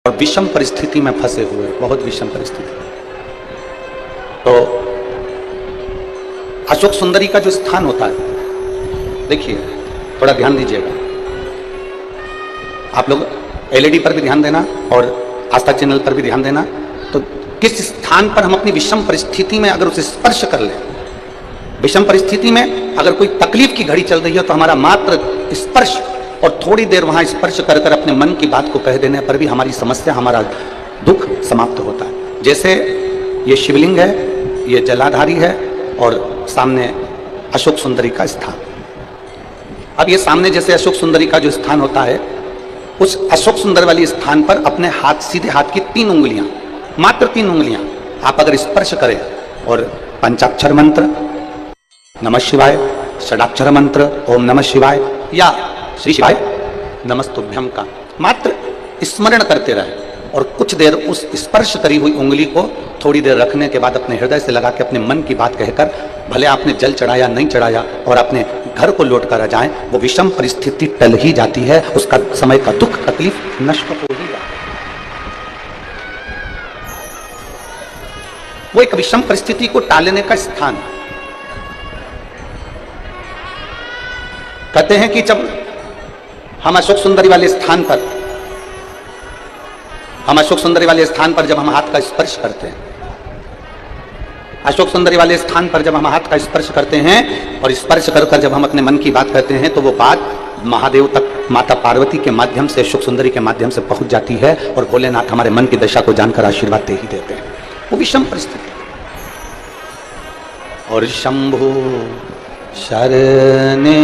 और विषम परिस्थिति में फंसे हुए, बहुत विषम परिस्थिति। तो अशोक सुंदरी का जो स्थान होता है, देखिए थोड़ा ध्यान दीजिएगा आप लोग, एलईडी पर भी ध्यान देना और आस्था चैनल पर भी ध्यान देना। तो किस स्थान पर हम अपनी विषम परिस्थिति में अगर उसे स्पर्श कर लें, विषम परिस्थिति में अगर कोई तकलीफ की घड़ी चल रही है तो हमारा मात्र स्पर्श और थोड़ी देर वहां स्पर्श कर कर अपने मन की बात को कह देने पर भी हमारी समस्या, हमारा दुख समाप्त होता है। जैसे ये शिवलिंग है, ये जलाधारी है और सामने अशोक सुंदरी का स्थान। अब ये सामने जैसे अशोक सुंदरी का जो स्थान होता है, उस अशोक सुंदर वाली स्थान पर अपने हाथ, सीधे हाथ की 3 उंगलियां, मात्र 3 उंगलियां आप अगर स्पर्श करें और पंचाक्षर मंत्र नमः शिवाय, षडाक्षर मंत्र ओम नमः शिवाय या श्री शिवाय नमस्तुभ्यम का मात्र स्मरण करते रहे और कुछ देर उस स्पर्श करी हुई उंगली को थोड़ी देर रखने के बाद अपने हृदय से लगा के अपने मन की बात कहकर, भले आपने जल चढ़ाया नहीं चढ़ाया, और अपने घर को लौट कर आ जाएं, वो विषम परिस्थिति टल ही जाती है, उसका समय का दुख तकलीफ नष्ट हो ही जाता है। वो एक विषम परिस्थिति को टालने का स्थान। कहते हैं कि जब हम अशोक सुंदरी वाले स्थान पर, जब हम हाथ का स्पर्श करते हैं, अशोक सुंदरी वाले स्थान पर जब हम हाथ का स्पर्श करते हैं और स्पर्श कर जब हम अपने मन की बात कहते हैं, तो वो बात महादेव तक, माता पार्वती के माध्यम से, अशोक सुंदरी के माध्यम से पहुंच जाती है और भोलेनाथ हमारे मन की दशा को जानकर आशीर्वाद दे ही देते हैं। वो विषम परिस्थिति। और शंभु शरणे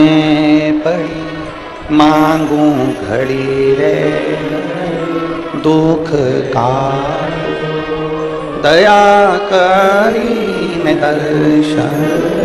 पड़ी मांगू घड़ी रे, दुख का दया करी दर्शन।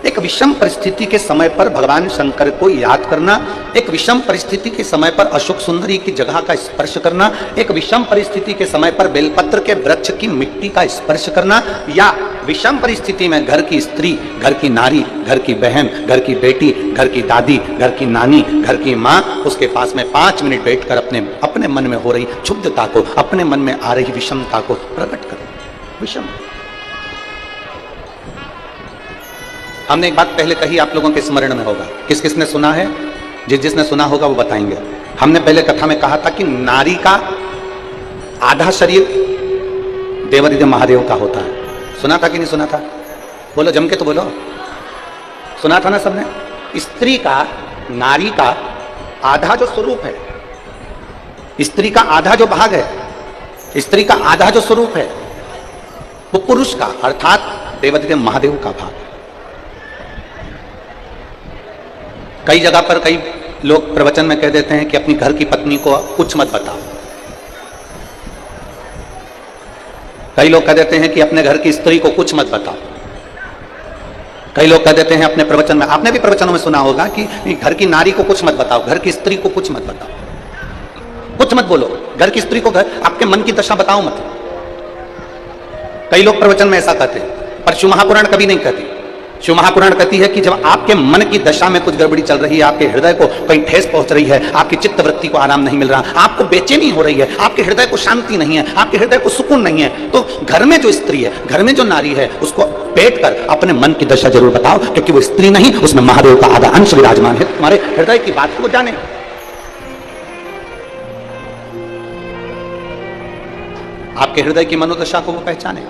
एक विषम परिस्थिति के समय पर भगवान शंकर को याद करना, एक विषम परिस्थिति के समय पर अशोक सुंदरी की जगह का स्पर्श करना, एक विषम परिस्थिति के समय पर बेलपत्र के वृक्ष की मिट्टी का स्पर्श करना, या विषम परिस्थिति में घर की स्त्री, घर की नारी, घर की बहन, घर की बेटी, घर की दादी, घर की नानी, घर की माँ, उसके पास में 5 मिनट बैठकर अपने मन में हो रही क्षुब्धता को, अपने मन में आ रही विषमता को प्रकट करो। विषम हमने एक बात पहले कही, आप लोगों के स्मरण में होगा, किस किसने सुना है? जिसने सुना होगा वो बताएंगे। हमने पहले कथा में कहा था कि नारी का आधा शरीर देवादिदेव महादेव का होता है। सुना था कि नहीं सुना था? बोलो, जम के तो बोलो। सुना था ना सबने? स्त्री का, नारी का आधा जो स्वरूप है, स्त्री का आधा जो भाग है, स्त्री का आधा जो स्वरूप है, वो पुरुष का अर्थात देवादिदेव महादेव का भाग है। कई जगह पर कई लोग प्रवचन में कह देते हैं कि अपनी घर की पत्नी को कुछ मत बताओ। कई लोग कह देते हैं कि अपने घर की स्त्री को कुछ मत बताओ। कई लोग कह देते हैं अपने प्रवचन में, आपने भी प्रवचनों में सुना होगा कि घर की नारी को कुछ मत बताओ, घर की स्त्री को कुछ मत बताओ, कुछ मत बोलो, घर की स्त्री को आपके मन की दशा बताओ मत। कई लोग प्रवचन में ऐसा कहते हैं, पर शिव महापुराण कभी नहीं कहती। शिव महापुराण कहती है कि जब आपके मन की दशा में कुछ गड़बड़ी चल रही है, आपके हृदय को कहीं ठेस पहुंच रही है, आपकी चित्त वृत्ति को आराम नहीं मिल रहा, आपको बेचैनी हो रही है, आपके हृदय को शांति नहीं है, आपके हृदय को सुकून नहीं है, तो घर में जो स्त्री है, घर में जो नारी है, उसको बैठकर अपने मन की दशा जरूर बताओ, क्योंकि वो स्त्री नहीं, उसमें महादेव का आधा अंश विराजमान है। तुम्हारे हृदय की बात को जाने, आपके हृदय की मनोदशा को वो पहचाने,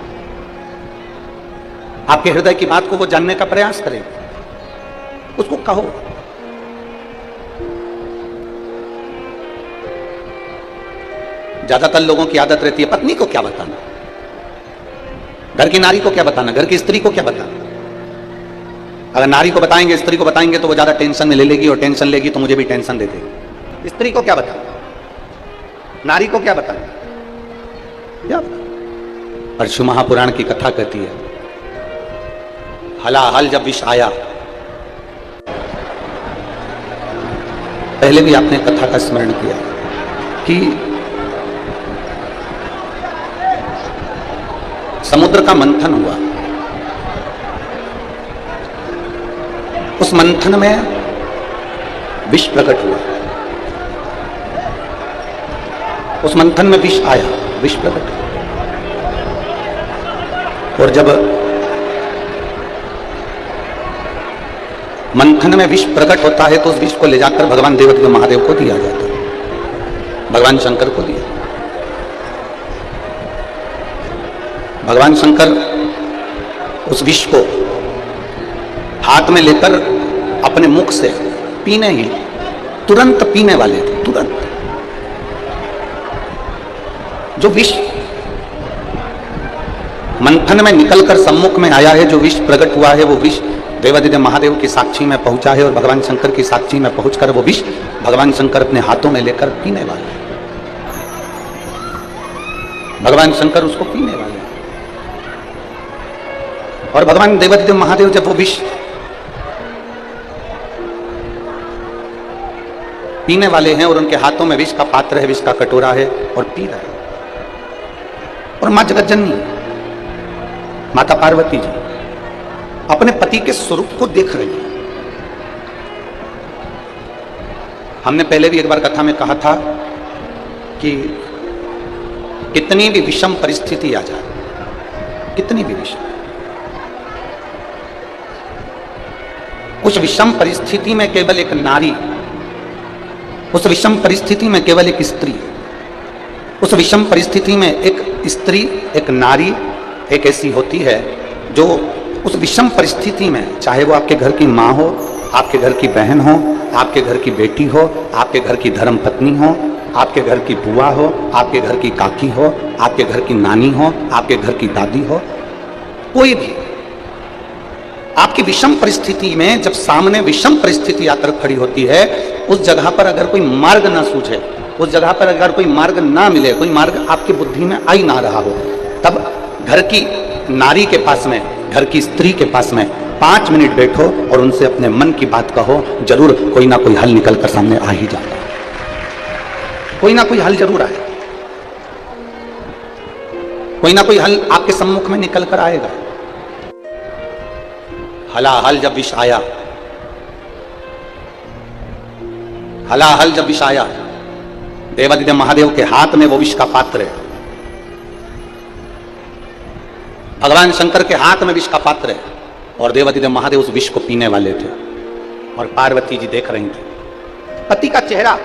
आपके हृदय की बात को वो जानने का प्रयास करें, उसको कहो। ज्यादातर लोगों की आदत रहती है पत्नी को क्या बताना, घर की नारी को क्या बताना, घर की स्त्री को क्या बताना। अगर नारी को बताएंगे, स्त्री को बताएंगे तो वो ज्यादा टेंशन में ले लेगी, और टेंशन लेगी तो मुझे भी टेंशन दे देगी। स्त्री को क्या बताना, नारी को क्या बताना, क्या बताना। और शिव महापुराण की कथा कहती है, हलाहल जब विष आया, पहले भी आपने कथा का स्मरण किया कि समुद्र का मंथन हुआ, उस मंथन में विष प्रकट हुआ। उस मंथन में विष आया, विष प्रकट। और जब मंथन में विष प्रकट होता है तो उस विष को ले जाकर भगवान देवादिदेव महादेव को दिया जाता है, भगवान शंकर को दिया। भगवान शंकर उस विष को हाथ में लेकर अपने मुख से पीने ही तुरंत पीने वाले थे, तुरंत। जो विष मंथन में निकलकर सम्मुख में आया है, जो विष प्रकट हुआ है, वो विष देवादिदेव महादेव की साक्षी में पहुंचा है और भगवान शंकर की साक्षी में पहुंचकर वो विष भगवान शंकर अपने हाथों में लेकर पीने वाले हैं। भगवान शंकर उसको पीने वाले हैं। और भगवान देवादिदेव महादेव जब वो विष पीने वाले हैं और उनके हाथों में विष का पात्र है, विष का कटोरा है और पी रहे हैं, और मां जगतजननी माता पार्वती जी अपने पति के स्वरूप को देख रही है। हमने पहले भी एक बार कथा में कहा था कि कितनी भी विषम परिस्थिति आ जाए, कितनी भी विषम, उस विषम परिस्थिति में केवल एक नारी, उस विषम परिस्थिति में केवल एक स्त्री, उस विषम परिस्थिति में एक स्त्री, एक नारी एक ऐसी होती है जो उस विषम परिस्थिति में, चाहे वो आपके घर की माँ हो, आपके घर की बहन हो, आपके घर की बेटी हो, आपके घर की धर्म पत्नी हो, आपके घर की बुआ हो, आपके घर की काकी हो, आपके घर की नानी हो, आपके घर की दादी हो, कोई भी आपकी विषम परिस्थिति में जब सामने विषम परिस्थिति आकर खड़ी होती है, उस जगह पर अगर कोई मार्ग ना सूझे, उस जगह पर अगर कोई मार्ग ना मिले, कोई मार्ग आपकी बुद्धि में आई ना रहा हो, तब घर की नारी के पास में, घर की स्त्री के पास में 5 मिनट बैठो और उनसे अपने मन की बात कहो, जरूर कोई ना कोई हल निकल कर सामने आ ही जाता है, कोई ना कोई हल जरूर आए, कोई ना कोई हल आपके सम्मुख में निकल कर आएगा। हलाहल जब विष आया, हलाहल जब विष आया, देवादिदेव महादेव के हाथ में वो विष का पात्र है, भगवान शंकर के हाथ में विष का पात्र है, और देवादिदेव महादेव उस विष को पीने वाले थे, और पार्वती जी देख रही थी। पति का चेहरा,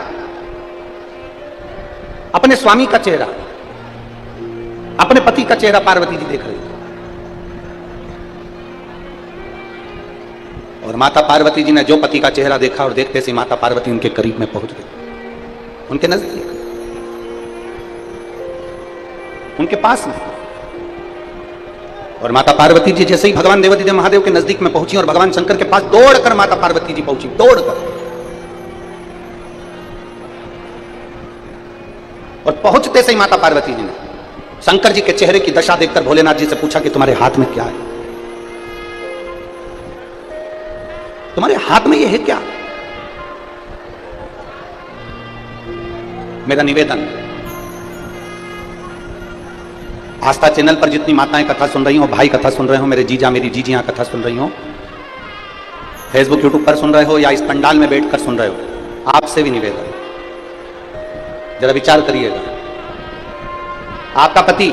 अपने स्वामी का चेहरा, अपने पति का चेहरा पार्वती जी देख रही थी। और माता पार्वती जी ने जो पति का चेहरा देखा, और देखते से माता पार्वती उनके करीब में पहुंच गई, उनके नजदीक, उनके पास में। और माता पार्वती जी जैसे ही भगवान देवादिदेव महादेव के नजदीक में पहुंची और भगवान शंकर के पास दौड़कर माता पार्वती जी पहुंची, दौड़कर। और पहुंचते से ही माता पार्वती जी ने शंकर जी के चेहरे की दशा देखकर भोलेनाथ जी से पूछा कि तुम्हारे हाथ में क्या है, तुम्हारे हाथ में ये है क्या? मेरा निवेदन, आस्था चैनल पर जितनी माताएं कथा सुन रही हो, भाई कथा सुन रहे हो, मेरे जीजा मेरी जीजियां कथा सुन रही हो, फेसबुक यूट्यूब पर सुन रहे हो या इस पंडाल में बैठकर सुन रहे हो, आपसे भी निवेदन, जरा विचार करिएगा। आपका पति,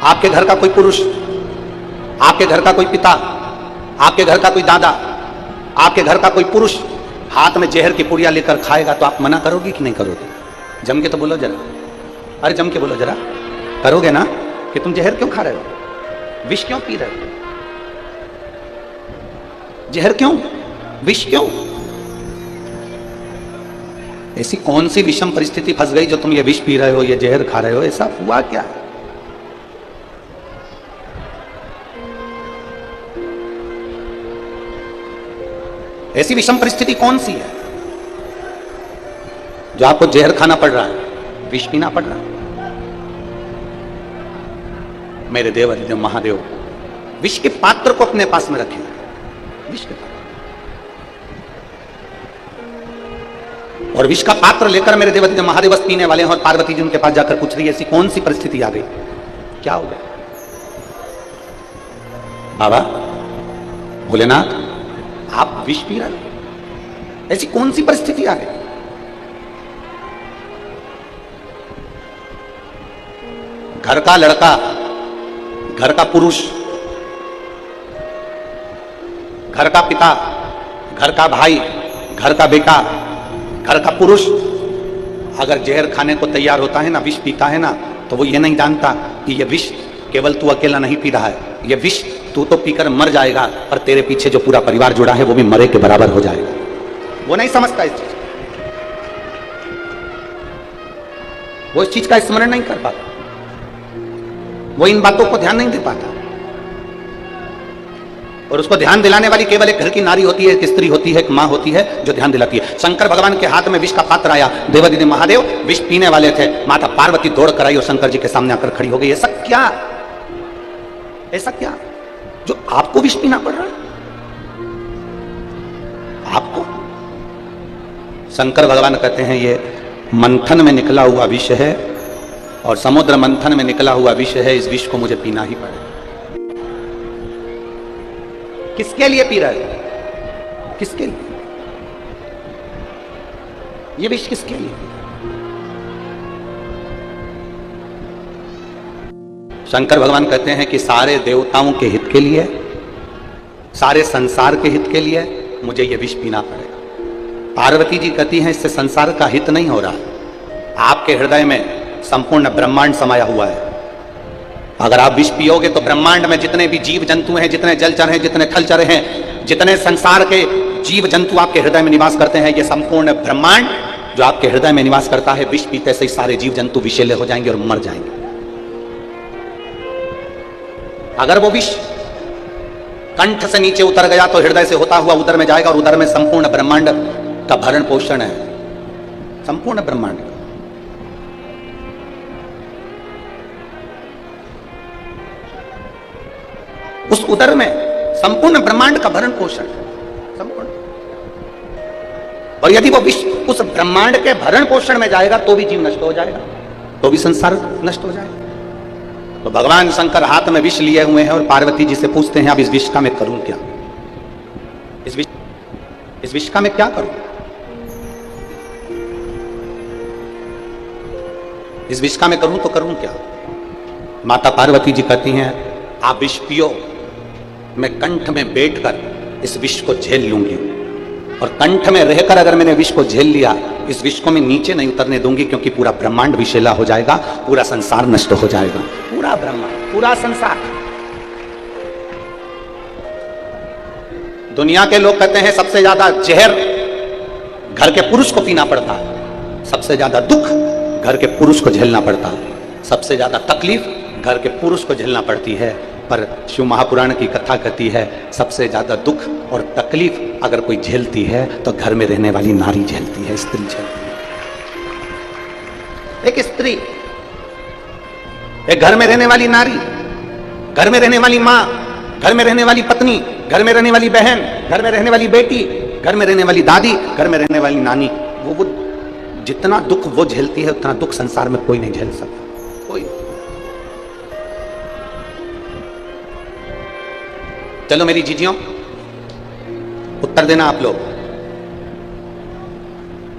आपके घर का कोई पुरुष, आपके घर का कोई पिता, आपके घर का कोई दादा, आपके घर का कोई पुरुष हाथ में जहर की पुड़िया लेकर खाएगा तो आप मना करोगे कि नहीं करोगे? जम के तो बोलो जरा, अरे जम के बोलो जरा, करोगे ना कि तुम जहर क्यों खा रहे हो, विष क्यों पी रहे हो, जहर क्यों, विष क्यों? ऐसी कौन सी विषम परिस्थिति फंस गई जो तुम ये विष पी रहे हो, ये जहर खा रहे हो? ऐसा हुआ क्या है? ऐसी विषम परिस्थिति कौन सी है जो आपको जहर खाना पड़ रहा है, विष पीना पड़ रहा है? मेरे देवादिदेव महादेव विष के पात्र को अपने पास में रखें, विष के पात्र, और विष का पात्र लेकर मेरे देवादिदेव महादेव बस पीने वाले हैं। और पार्वती जी उनके पास जाकर पूछ रही है ऐसी कौन सी परिस्थिति आ गई, क्या हो गया? बाबा भोलेनाथ आप विष पी रहे हो, ऐसी कौन सी परिस्थिति आ गई? घर का लड़का, घर का पुरुष, घर का पिता, घर का भाई, घर का बेटा, घर का पुरुष अगर जहर खाने को तैयार होता है ना, विष पीता है ना, तो वो ये नहीं जानता कि ये विष केवल तू अकेला नहीं पी रहा है, ये विष तू तो पीकर मर जाएगा, पर तेरे पीछे जो पूरा परिवार जुड़ा है वो भी मरे के बराबर हो जाएगा। वो नहीं समझता इस चीज, वो इस चीज का स्मरण नहीं कर पाता, वो इन बातों को ध्यान नहीं दे पाता। और उसको ध्यान दिलाने वाली केवल एक घर की नारी होती है, एक स्त्री होती है, एक मां होती है जो ध्यान दिलाती है। शंकर भगवान के हाथ में विष का पात्र आया, देवादिदेव महादेव विष पीने वाले थे, माता पार्वती दौड़ कर आई और शंकर जी के सामने आकर खड़ी हो गई। ऐसा क्या, ऐसा क्या जो आपको विष पीना पड़ रहा है? आपको शंकर भगवान कहते हैं ये मंथन में निकला हुआ विष है और समुद्र मंथन में निकला हुआ विष है, इस विष को मुझे पीना ही पड़ेगा। किसके लिए पी रहे हो? किसके लिए? ये विष किसके लिए? शंकर भगवान कहते हैं कि सारे देवताओं के हित के लिए, सारे संसार के हित के लिए मुझे ये विष पीना पड़ेगा। पार्वती जी कहती हैं इससे संसार का हित नहीं हो रहा, आपके हृदय में संपूर्ण ब्रह्मांड समाया हुआ है। अगर आप विष पियोगे तो ब्रह्मांड में जितने भी जीव जंतु हैं, जितने जलचर हैं, जितने थलचर हैं, जितने संसार के जीव जंतु आपके हृदय में निवास करते हैं, ये संपूर्ण ब्रह्मांड जो आपके हृदय में निवास करता है, विष पीते से ही सारे जीव जंतु विषैले हो जाएंगे और मर जाएंगे। अगर वो विष कंठ से नीचे उतर गया तो हृदय से होता हुआ उदर में जाएगा और उदर में संपूर्ण ब्रह्मांड का भरण पोषण है, संपूर्ण ब्रह्मांड। उस उदर में संपूर्ण ब्रह्मांड का भरण पोषण संपूर्ण। और यदि वो विष उस ब्रह्मांड के भरण पोषण में जाएगा तो भी जीव नष्ट हो जाएगा, तो भी संसार नष्ट हो जाएगा। तो भगवान शंकर हाथ में विष लिए हुए हैं और पार्वती जी से पूछते हैं अब इस विष का मैं करूं क्या? इस विष का मैं क्या करूं? इस विष का मैं करूं तो करूं क्या? माता पार्वती जी कहती हैं आप विष पियो, मैं कंठ में बैठकर इस विष को झेल लूंगी, और कंठ में रहकर अगर मैंने विष को झेल लिया, इस विष को मैं नीचे नहीं उतरने दूंगी, क्योंकि पूरा ब्रह्मांड विषैला हो जाएगा, पूरा संसार नष्ट हो जाएगा, पूरा ब्रह्मांड, पूरा संसार। दुनिया के लोग कहते हैं सबसे ज्यादा जहर घर के पुरुष को पीना पड़ता है, सबसे ज्यादा दुख घर के पुरुष को झेलना पड़ता है, सबसे ज्यादा तकलीफ घर के पुरुष को झेलना पड़ती है। पर शिव महापुराण की कथा कहती है सबसे ज्यादा दुख और तकलीफ अगर कोई झेलती है तो घर में रहने वाली नारी झेलती है, स्त्री झेलती है। एक स्त्री, एक घर में रहने वाली नारी, घर में रहने वाली मां, घर में रहने वाली पत्नी, घर में रहने वाली बहन, घर में रहने वाली बेटी, घर में रहने वाली दादी, घर में रहने वाली नानी, वो जितना दुख वो झेलती है उतना दुख संसार में कोई नहीं झेल सकता, कोई। चलो मेरी जीजियों, उत्तर देना आप लोग।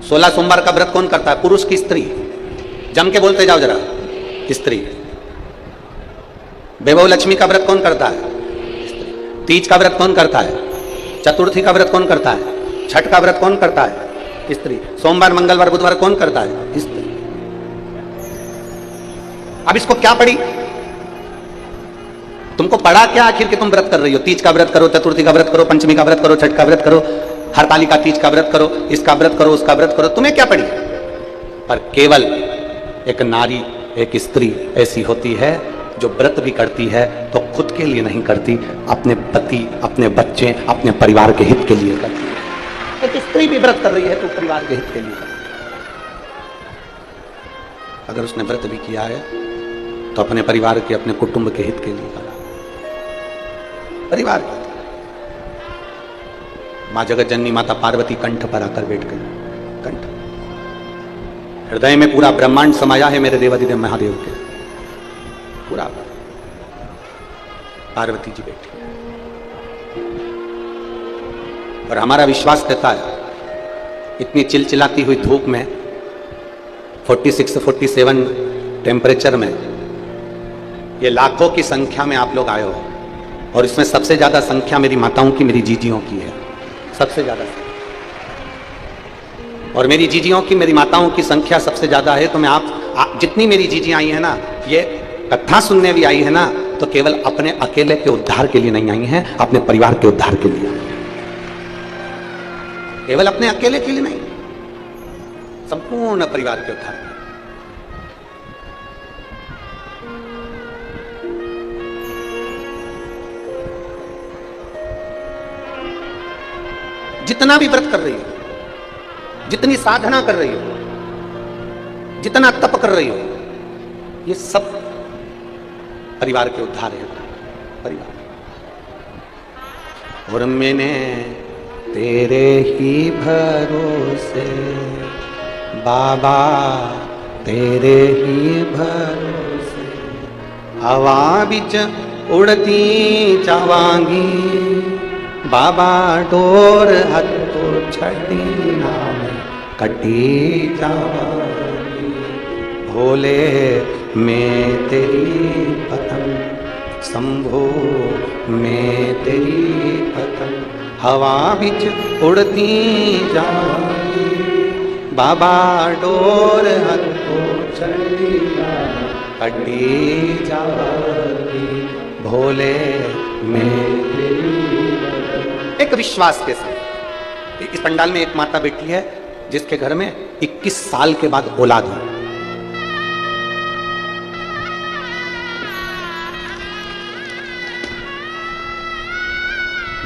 16 सोमवार का व्रत कौन करता है, पुरुष की स्त्री? जम के बोलते जाओ जरा, स्त्री। वैभव लक्ष्मी का व्रत कौन करता है? स्त्री। तीज का व्रत कौन करता है? चतुर्थी का व्रत कौन करता है? छठ का व्रत कौन करता है? स्त्री। सोमवार मंगलवार बुधवार कौन करता है? स्त्री। अब इसको क्या पड़ी? तुमको पढ़ा क्या आखिर कि तुम व्रत कर रही हो? तीज का व्रत करो, चतुर्थी का व्रत करो, पंचमी का व्रत करो, छठ का व्रत करो, हरतालिका तीज का व्रत करो, इसका व्रत करो, उसका व्रत करो, तुम्हें क्या पड़ी? पर केवल एक नारी, एक स्त्री ऐसी होती है जो व्रत भी करती है तो खुद के लिए नहीं करती, अपने पति, अपने बच्चे, अपने परिवार के हित के लिए करती है। एक स्त्री भी व्रत कर रही है तो परिवार के हित के लिए करती है। अगर उसने व्रत भी किया है तो अपने परिवार के, अपने कुटुंब के हित के लिए करा, परिवार। मां जगत जननी माता पार्वती कंठ पर आकर बैठ गई, कंठ। हृदय में पूरा ब्रह्मांड समाया है मेरे देवादिदेव महादेव के, पूरा। पार्वती जी बैठी और हमारा विश्वास कहता है इतनी चिलचिलाती हुई धूप में 46-47 टेम्परेचर में ये लाखों की संख्या में आप लोग आए हो और इसमें सबसे ज्यादा संख्या मेरी माताओं की, मेरी जीजियों की है, सबसे ज्यादा। और मेरी जीजियों की, मेरी माताओं की संख्या सबसे ज्यादा है। तो मैं आप जितनी मेरी जीजी आई है ना, ये कथा सुनने भी आई है ना, तो केवल अपने अकेले के उद्धार के लिए नहीं आई हैं, अपने परिवार के उद्धार के लिए आई हैं। केवल अपने अकेले के लिए नहीं, संपूर्ण परिवार के उद्धार के लिए। जितना भी व्रत कर रही हो, जितनी साधना कर रही हो, जितना तप कर रही हो, ये सब परिवार के उद्धार है। परिवार। और मैंने तेरे ही भरोसे बाबा, तेरे ही भरोसे हवा बिच उड़ती जावांगी बाबा, डोर हथो छड़ी नाम कटी जावांगी। भोले मैं तेरी पतंग, शंभो मैं तेरी पतंग, हवा बिच उड़ती जावांगी बाबा, डोर हथो छड़ी कटी जावांगी। भोले मैं तेरी। एक विश्वास के साथ इस पंडाल में एक माता बैठी है जिसके घर में 21 साल के बाद औलाद हुई।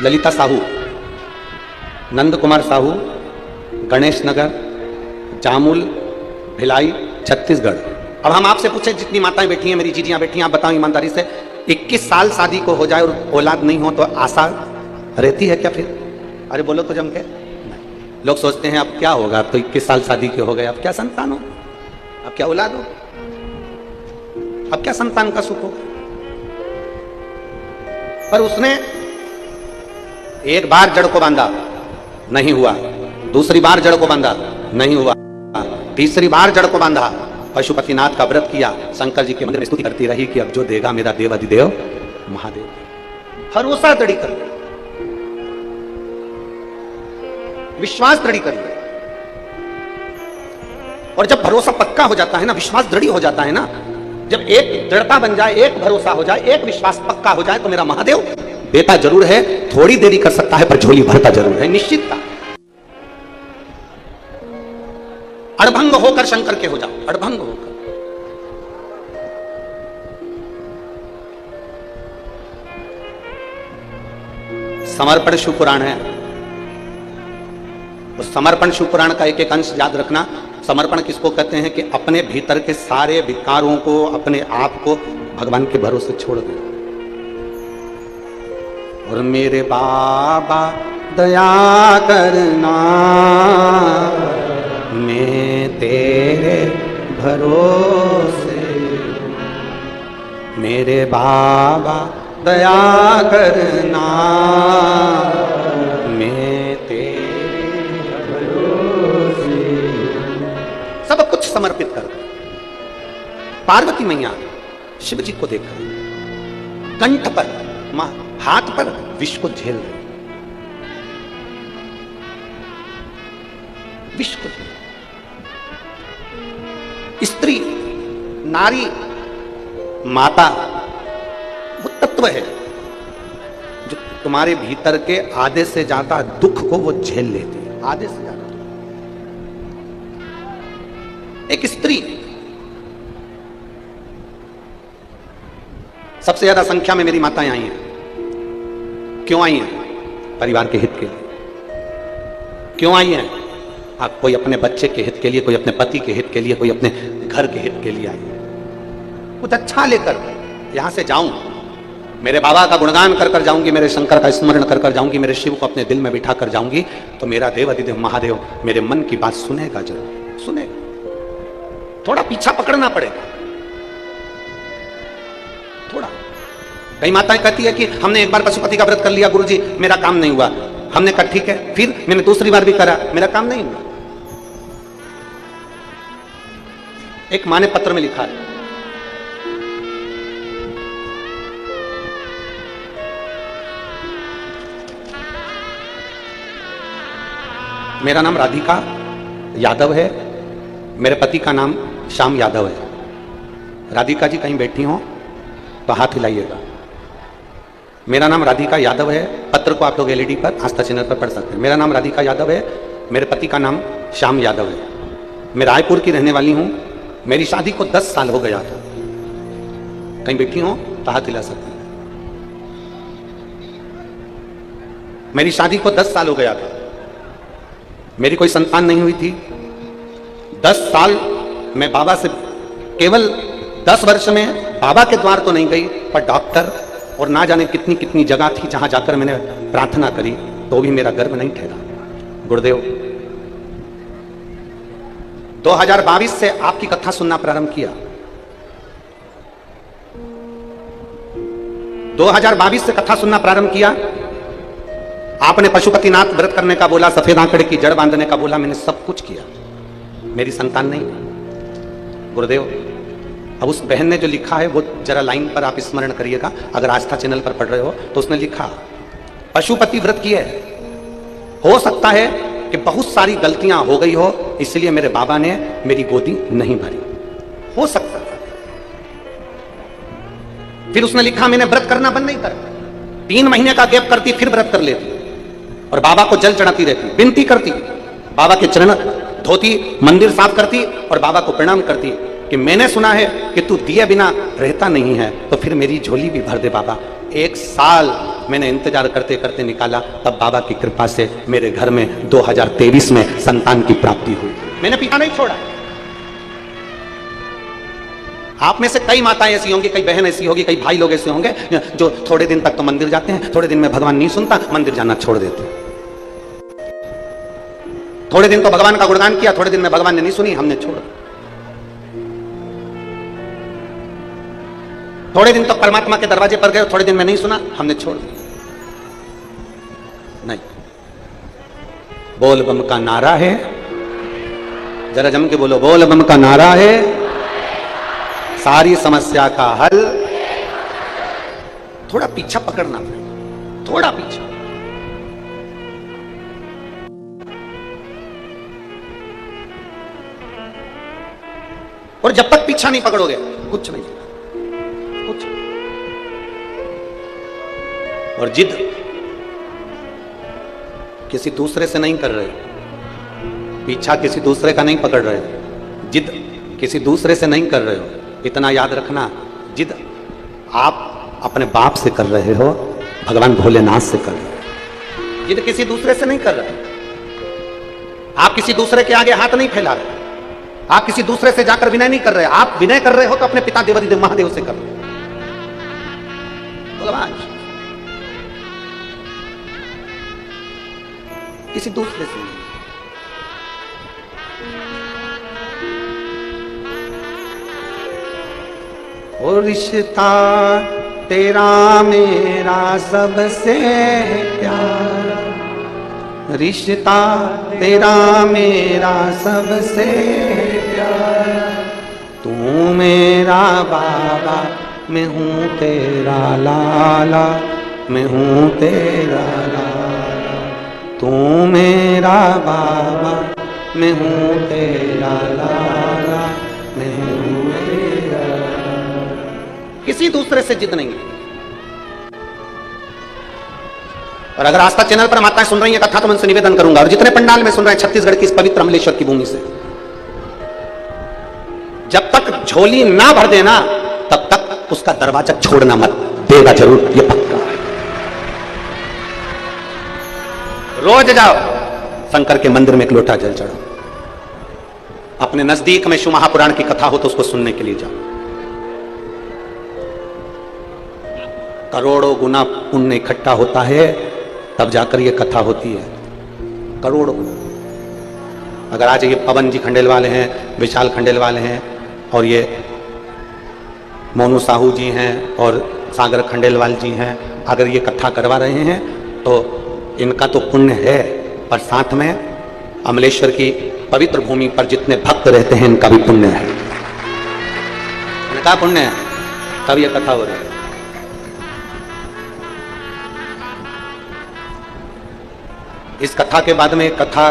ललिता साहू, नंद कुमार साहू, गणेश नगर, जामुल, भिलाई, छत्तीसगढ़। अब हम आपसे पूछे, जितनी माताएं बैठी हैं, मेरी जीजियां बैठी हैं, आप बताओ ईमानदारी से, 21 साल शादी को हो जाए और औलाद नहीं हो तो आशा रहती है क्या फिर? अरे बोलो तो जम के। लोग सोचते हैं अब क्या होगा, अब तो 21 साल शादी के हो गए, अब क्या संतान हो, अब क्या औलाद हो, अब क्या संतान का सुख होगा। पर उसने एक बार जड़ को बांधा, नहीं हुआ, दूसरी बार जड़ को बांधा, नहीं हुआ, तीसरी बार जड़ को बांधा, पशुपतिनाथ का व्रत किया, शंकर जी के मंदिर में स्तुति करती रही कि अब जो देगा मेरा देव अधिदेव महादेव। भरोसा दृढ़ कर, विश्वास दृढ़ कर। और जब भरोसा पक्का हो जाता है ना, विश्वास दृढ़ हो जाता है ना, जब एक दृढ़ता बन जाए, एक भरोसा हो जाए, एक विश्वास पक्का हो जाए, तो मेरा महादेव देता जरूर है, थोड़ी देरी कर सकता है पर झोली भरता जरूर है, निश्चितता। अड़भंग होकर शंकर के हो जाओ, अड़भंग होकर। समर्पण शिव पुराण है, उस समर्पण शिव पुराण का एक एक अंश याद रखना। समर्पण किसको कहते हैं? कि अपने भीतर के सारे विकारों को, अपने आप को भगवान के भरोसे छोड़ देना। और मेरे बाबा दया करना, मैं तेरे भरोसे, मेरे बाबा दया करना, मैं तेरे भरोसे। सब कुछ समर्पित कर। पार्वती मैया शिव जी को देखकर कंठ पर, हाथ पर विष को झेल रही, विष को। स्त्री, नारी, माता वो तत्व है जो तुम्हारे भीतर के आधे से ज्यादा दुख को वो झेल लेती है, आधे से ज्यादा। एक स्त्री सबसे ज्यादा संख्या में मेरी माताएं आई हैं। क्यों आई हैं? परिवार के हित के लिए। क्यों आई हैं? कोई अपने बच्चे के हित के लिए, कोई अपने पति के हित के लिए, कोई अपने घर के हित के लिए आई है। कुछ अच्छा लेकर यहां से जाऊं, मेरे बाबा का गुणगान कर कर जाऊंगी, मेरे शंकर का स्मरण कर कर जाऊंगी, मेरे शिव को अपने दिल में बिठा कर जाऊंगी, तो मेरा देव अधिदेव महादेव मेरे मन की बात सुनेगा, जरूर सुनेगा। थोड़ा पीछा पकड़ना पड़ेगा, थोड़ा। कई माताएं कहती है कि हमने एक बार पशुपति का व्रत कर लिया गुरुजी, मेरा काम नहीं हुआ। हमने कहा ठीक है, फिर मैंने दूसरी बार भी करा, मेरा काम नहीं हुआ। एक माँ ने पत्र में लिखा है, मेरा नाम राधिका यादव है, मेरे पति का नाम श्याम यादव है। राधिका जी कहीं बैठी हो तो हाथ हिलाइएगा। मेरा नाम राधिका यादव है। पत्र को आप लोग एलईडी पर आस्था चैनल पर पढ़ सकते हैं। मेरा नाम राधिका यादव है, मेरे पति का नाम श्याम यादव है। मैं रायपुर की रहने वाली हूँ। मेरी शादी को 10 साल हो गया था। कहीं बैठी हो तो हाथ हिला सकते हैं। मेरी शादी को 10 साल हो गया था। मेरी कोई संतान नहीं हुई थी। 10 साल मैं बाबा से, केवल 10 वर्ष में बाबा के द्वार तो नहीं गई, पर डॉक्टर और ना जाने कितनी कितनी जगह थी जहां जाकर मैंने प्रार्थना करी, तो भी मेरा गर्भ नहीं ठहरा। गुरुदेव, 2022 से आपकी कथा सुनना प्रारंभ किया। 2022 से कथा सुनना प्रारंभ किया। आपने पशुपतिनाथ व्रत करने का बोला, सफेद आंकड़े की जड़ बांधने का बोला, मैंने सब कुछ किया। मेरी संतान नहीं। गुरुदेव, अब उस बहन ने जो लिखा है वो जरा लाइन पर आप स्मरण करिएगा। अगर आस्था चैनल पर पढ़ रहे हो तो उसने लिखा, पशुपति व्रत किए, हो सकता है कि बहुत सारी गलतियां हो गई हो, इसलिए मेरे बाबा ने मेरी गोदी नहीं भरी, हो सकता है। फिर उसने लिखा, मैंने व्रत करना बंद नहीं कर, 3 महीने का गैप करती, फिर व्रत कर लेती और बाबा को जल चढ़ाती रहती, विनती करती, बाबा के चरण धोती, मंदिर साफ करती और बाबा को प्रणाम करती कि मैंने सुना है कि तू दिए बिना रहता नहीं है, तो फिर मेरी झोली भी भर दे बाबा। 1 साल मैंने इंतजार करते करते निकाला, तब बाबा की कृपा से मेरे घर में 2023 में संतान की प्राप्ति हुई। मैंने पीछा नहीं छोड़ा। आप में से कई माताएं ऐसी होंगी, कई बहन ऐसी होगी, कई भाई लोग ऐसे होंगे जो थोड़े दिन तक तो मंदिर जाते हैं, थोड़े दिन में भगवान नहीं सुनता, मंदिर जाना छोड़ देते। थोड़े दिन तो भगवान का गुणगान किया, थोड़े दिन में भगवान ने नहीं सुनी, हमने छोड़ा। थोड़े दिन तो परमात्मा के दरवाजे पर गए, थोड़े दिन में नहीं सुना, हमने छोड़ दिया। नहीं, बोल बम का नारा है, जरा जम के बोलो, बोल बम का नारा है, सारी समस्या का हल। थोड़ा पीछा पकड़ना पड़ेगा, थोड़ा पीछा। और जब तक पीछा नहीं पकड़ोगे कुछ नहीं, कुछ। और जिद किसी दूसरे से नहीं कर रहे, पीछा किसी दूसरे का नहीं पकड़ रहे, जिद किसी दूसरे से नहीं कर रहे हो। इतना याद रखना, जिद आप अपने बाप से कर रहे हो, भगवान भोलेनाथ से कर रहे हो। जिद किसी दूसरे से नहीं कर रहे। आप किसी दूसरे के आगे हाथ नहीं फैला रहे, आप किसी दूसरे से जाकर विनय नहीं कर रहे। आप विनय कर रहे हो तो अपने पिता देवादिदेव महादेव से कर रहे हो। भगवान किसी दूसरे से नहीं। और रिश्ता तेरा मेरा सबसे प्यारा, रिश्ता तेरा मेरा सबसे प्यारा, तू मेरा बाबा, मैं हूँ तेरा लाला, मैं हूँ तेरा लाला, तू मेरा बाबा, मैं हूँ तेरा लाला, मैं हूँ तेरा लाला। किसी दूसरे से जिद नहीं है। और अगर आस्था चैनल पर माताएं सुन रही हैं कथा, तो मैं उनसे निवेदन करूंगा, और जितने पंडाल में सुन रहे हैं छत्तीसगढ़ की इस पवित्र अमलेश्वर की भूमि से, जब तक झोली ना भर देना तब तक उसका दरवाजा छोड़ना मत, देगा जरूर, ये पक्का। रोज जाओ शंकर के मंदिर में एक लोटा जल चढ़ो। अपने नजदीक में शिव महापुराण की कथा हो तो उसको सुनने के लिए जाओ। करोड़ों गुना पुण्य इकट्ठा होता है, तब जाकर ये कथा होती है। करोड़ों। अगर आज ये पवन जी खंडेलवाल हैं, विशाल खंडेलवाल हैं, और ये मोनू साहू जी हैं, और सागर खंडेलवाल जी हैं, अगर ये कथा करवा रहे हैं तो इनका तो पुण्य है, पर साथ में अमलेश्वर की पवित्र भूमि पर जितने भक्त रहते हैं इनका भी पुण्य है। इनका पुण्य है, तब ये कथा हो रही है। इस कथा के बाद में एक कथा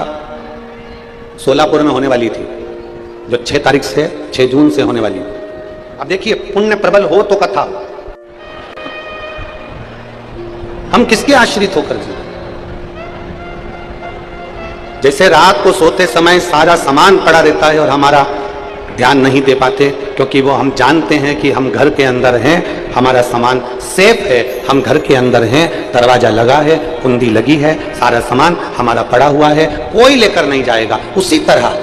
सोलापुर में होने वाली थी, जो 6 तारीख से 6 जून से होने वाली थी। अब देखिए, पुण्य प्रबल हो तो कथा, हम किसके आश्रित होकर जी? जैसे रात को सोते समय सारा सामान पड़ा रहता है और हमारा ध्यान नहीं दे पाते, क्योंकि वो हम जानते हैं कि हम घर के अंदर हैं, हमारा सामान सेफ है, हम घर के अंदर हैं, दरवाजा लगा है, कुंडी लगी है, सारा सामान हमारा पड़ा हुआ है, कोई लेकर नहीं जाएगा। उसी तरह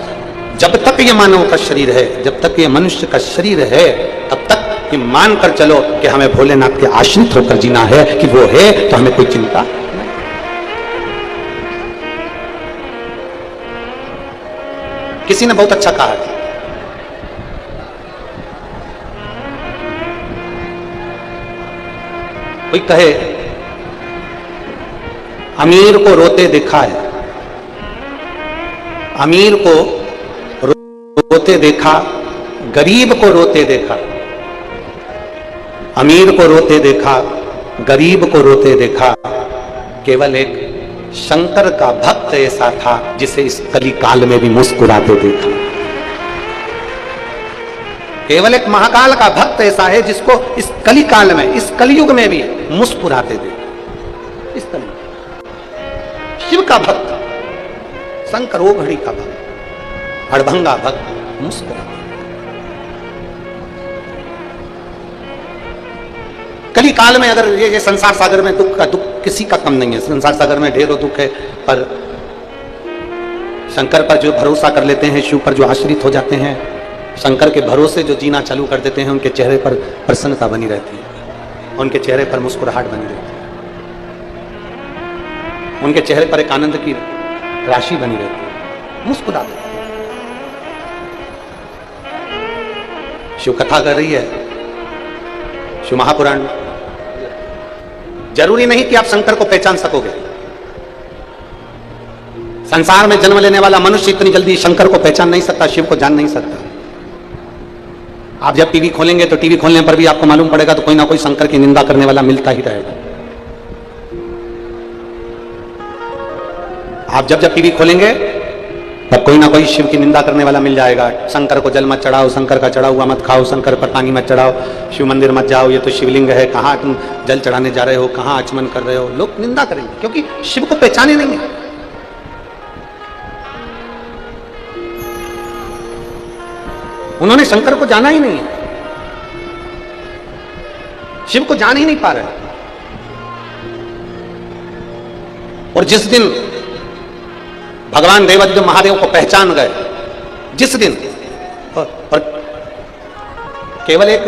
जब तक ये मानव का शरीर है, जब तक ये मनुष्य का शरीर है, तब तक ये मान कर चलो कि हमें भोलेनाथ के आश्रित होकर जीना है, कि वो है तो हमें कोई चिंता नहीं। किसी ने बहुत अच्छा कहा है, कोई कहे अमीर को रोते देखा है, अमीर को रोते देखा, गरीब को रोते देखा, अमीर को रोते देखा, गरीब को रोते देखा, केवल एक शंकर का भक्त ऐसा था जिसे इस कली काल में भी मुस्कुराते देखा। केवल एक महाकाल का भक्त ऐसा है जिसको इस कली काल में, इस कलयुग में भी मुस्कुराते देखा। इस कलयुग शिव का भक्त, शंकर ओ घड़ी का भक्त, हड़भंगा भक्त मुस्कुराते। कली काल में अगर ये संसार सागर में दुख किसी का कम नहीं है, संसार सागर में ढेरों दुख है, पर शंकर पर जो भरोसा कर लेते हैं, शिव पर जो आश्रित हो जाते हैं, शंकर के भरोसे जो जीना चालू कर देते हैं, उनके चेहरे पर प्रसन्नता बनी रहती है, उनके चेहरे पर मुस्कुराहट बनी रहती है, उनके चेहरे पर एक आनंद की राशि बनी रहती है, मुस्कुराते। शिव कथा कर रही है, शिव महापुराण। जरूरी नहीं कि आप शंकर को पहचान सकोगे। संसार में जन्म लेने वाला मनुष्य इतनी जल्दी शंकर को पहचान नहीं सकता, शिव को जान नहीं सकता। आप जब टीवी खोलेंगे तो टीवी खोलने पर भी आपको मालूम पड़ेगा तो कोई ना कोई शंकर की निंदा करने वाला मिलता ही रहेगा। आप जब टीवी खोलेंगे तब कोई ना कोई शिव की निंदा करने वाला मिल जाएगा। शंकर को जल मत चढ़ाओ, शंकर का चढ़ा हुआ मत खाओ, शंकर पर पानी मत चढ़ाओ, शिव मंदिर मत जाओ, ये तो शिवलिंग है, कहाँ तुम जल चढ़ाने जा रहे हो, कहाँ आचमन कर रहे हो। लोग निंदा करेंगे क्योंकि शिव को पहचाने नहीं है। उन्होंने शंकर को जाना ही नहीं है, शिव को जान ही नहीं पा रहे। और जिस दिन भगवान देवादिदेव महादेव को पहचान गए, जिस दिन, और केवल एक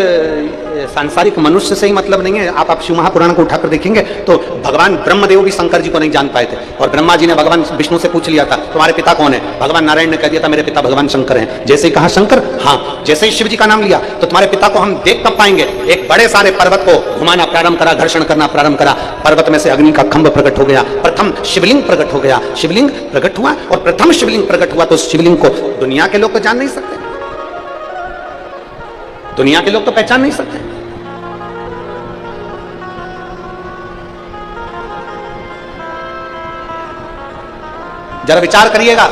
सांसारिक मनुष्य से ही मतलब नहीं है। आप शिव महापुराण को उठाकर देखेंगे तो भगवान ब्रह्मदेव भी शंकर जी को नहीं जान पाए थे, और ब्रह्मा जी ने भगवान विष्णु से पूछ लिया था तुम्हारे पिता कौन है। भगवान नारायण ने कह दिया था मेरे पिता भगवान शंकर हैं। जैसे ही कहा शंकर, हाँ, जैसे ही शिव जी का नाम लिया तो तुम्हारे पिता को हम देख कब पाएंगे। एक बड़े सारे पर्वत को घुमाना प्रारंभ करा, घर्षण करना प्रारंभ करा, पर्वत में से अग्नि का खंभ प्रकट हो गया, प्रथम शिवलिंग प्रकट हो गया, शिवलिंग प्रकट हुआ, और प्रथम शिवलिंग प्रकट हुआ तो शिवलिंग को दुनिया के लोग तो जान नहीं सकते, दुनिया के लोग तो पहचान नहीं सकते। जरा विचार करिएगा,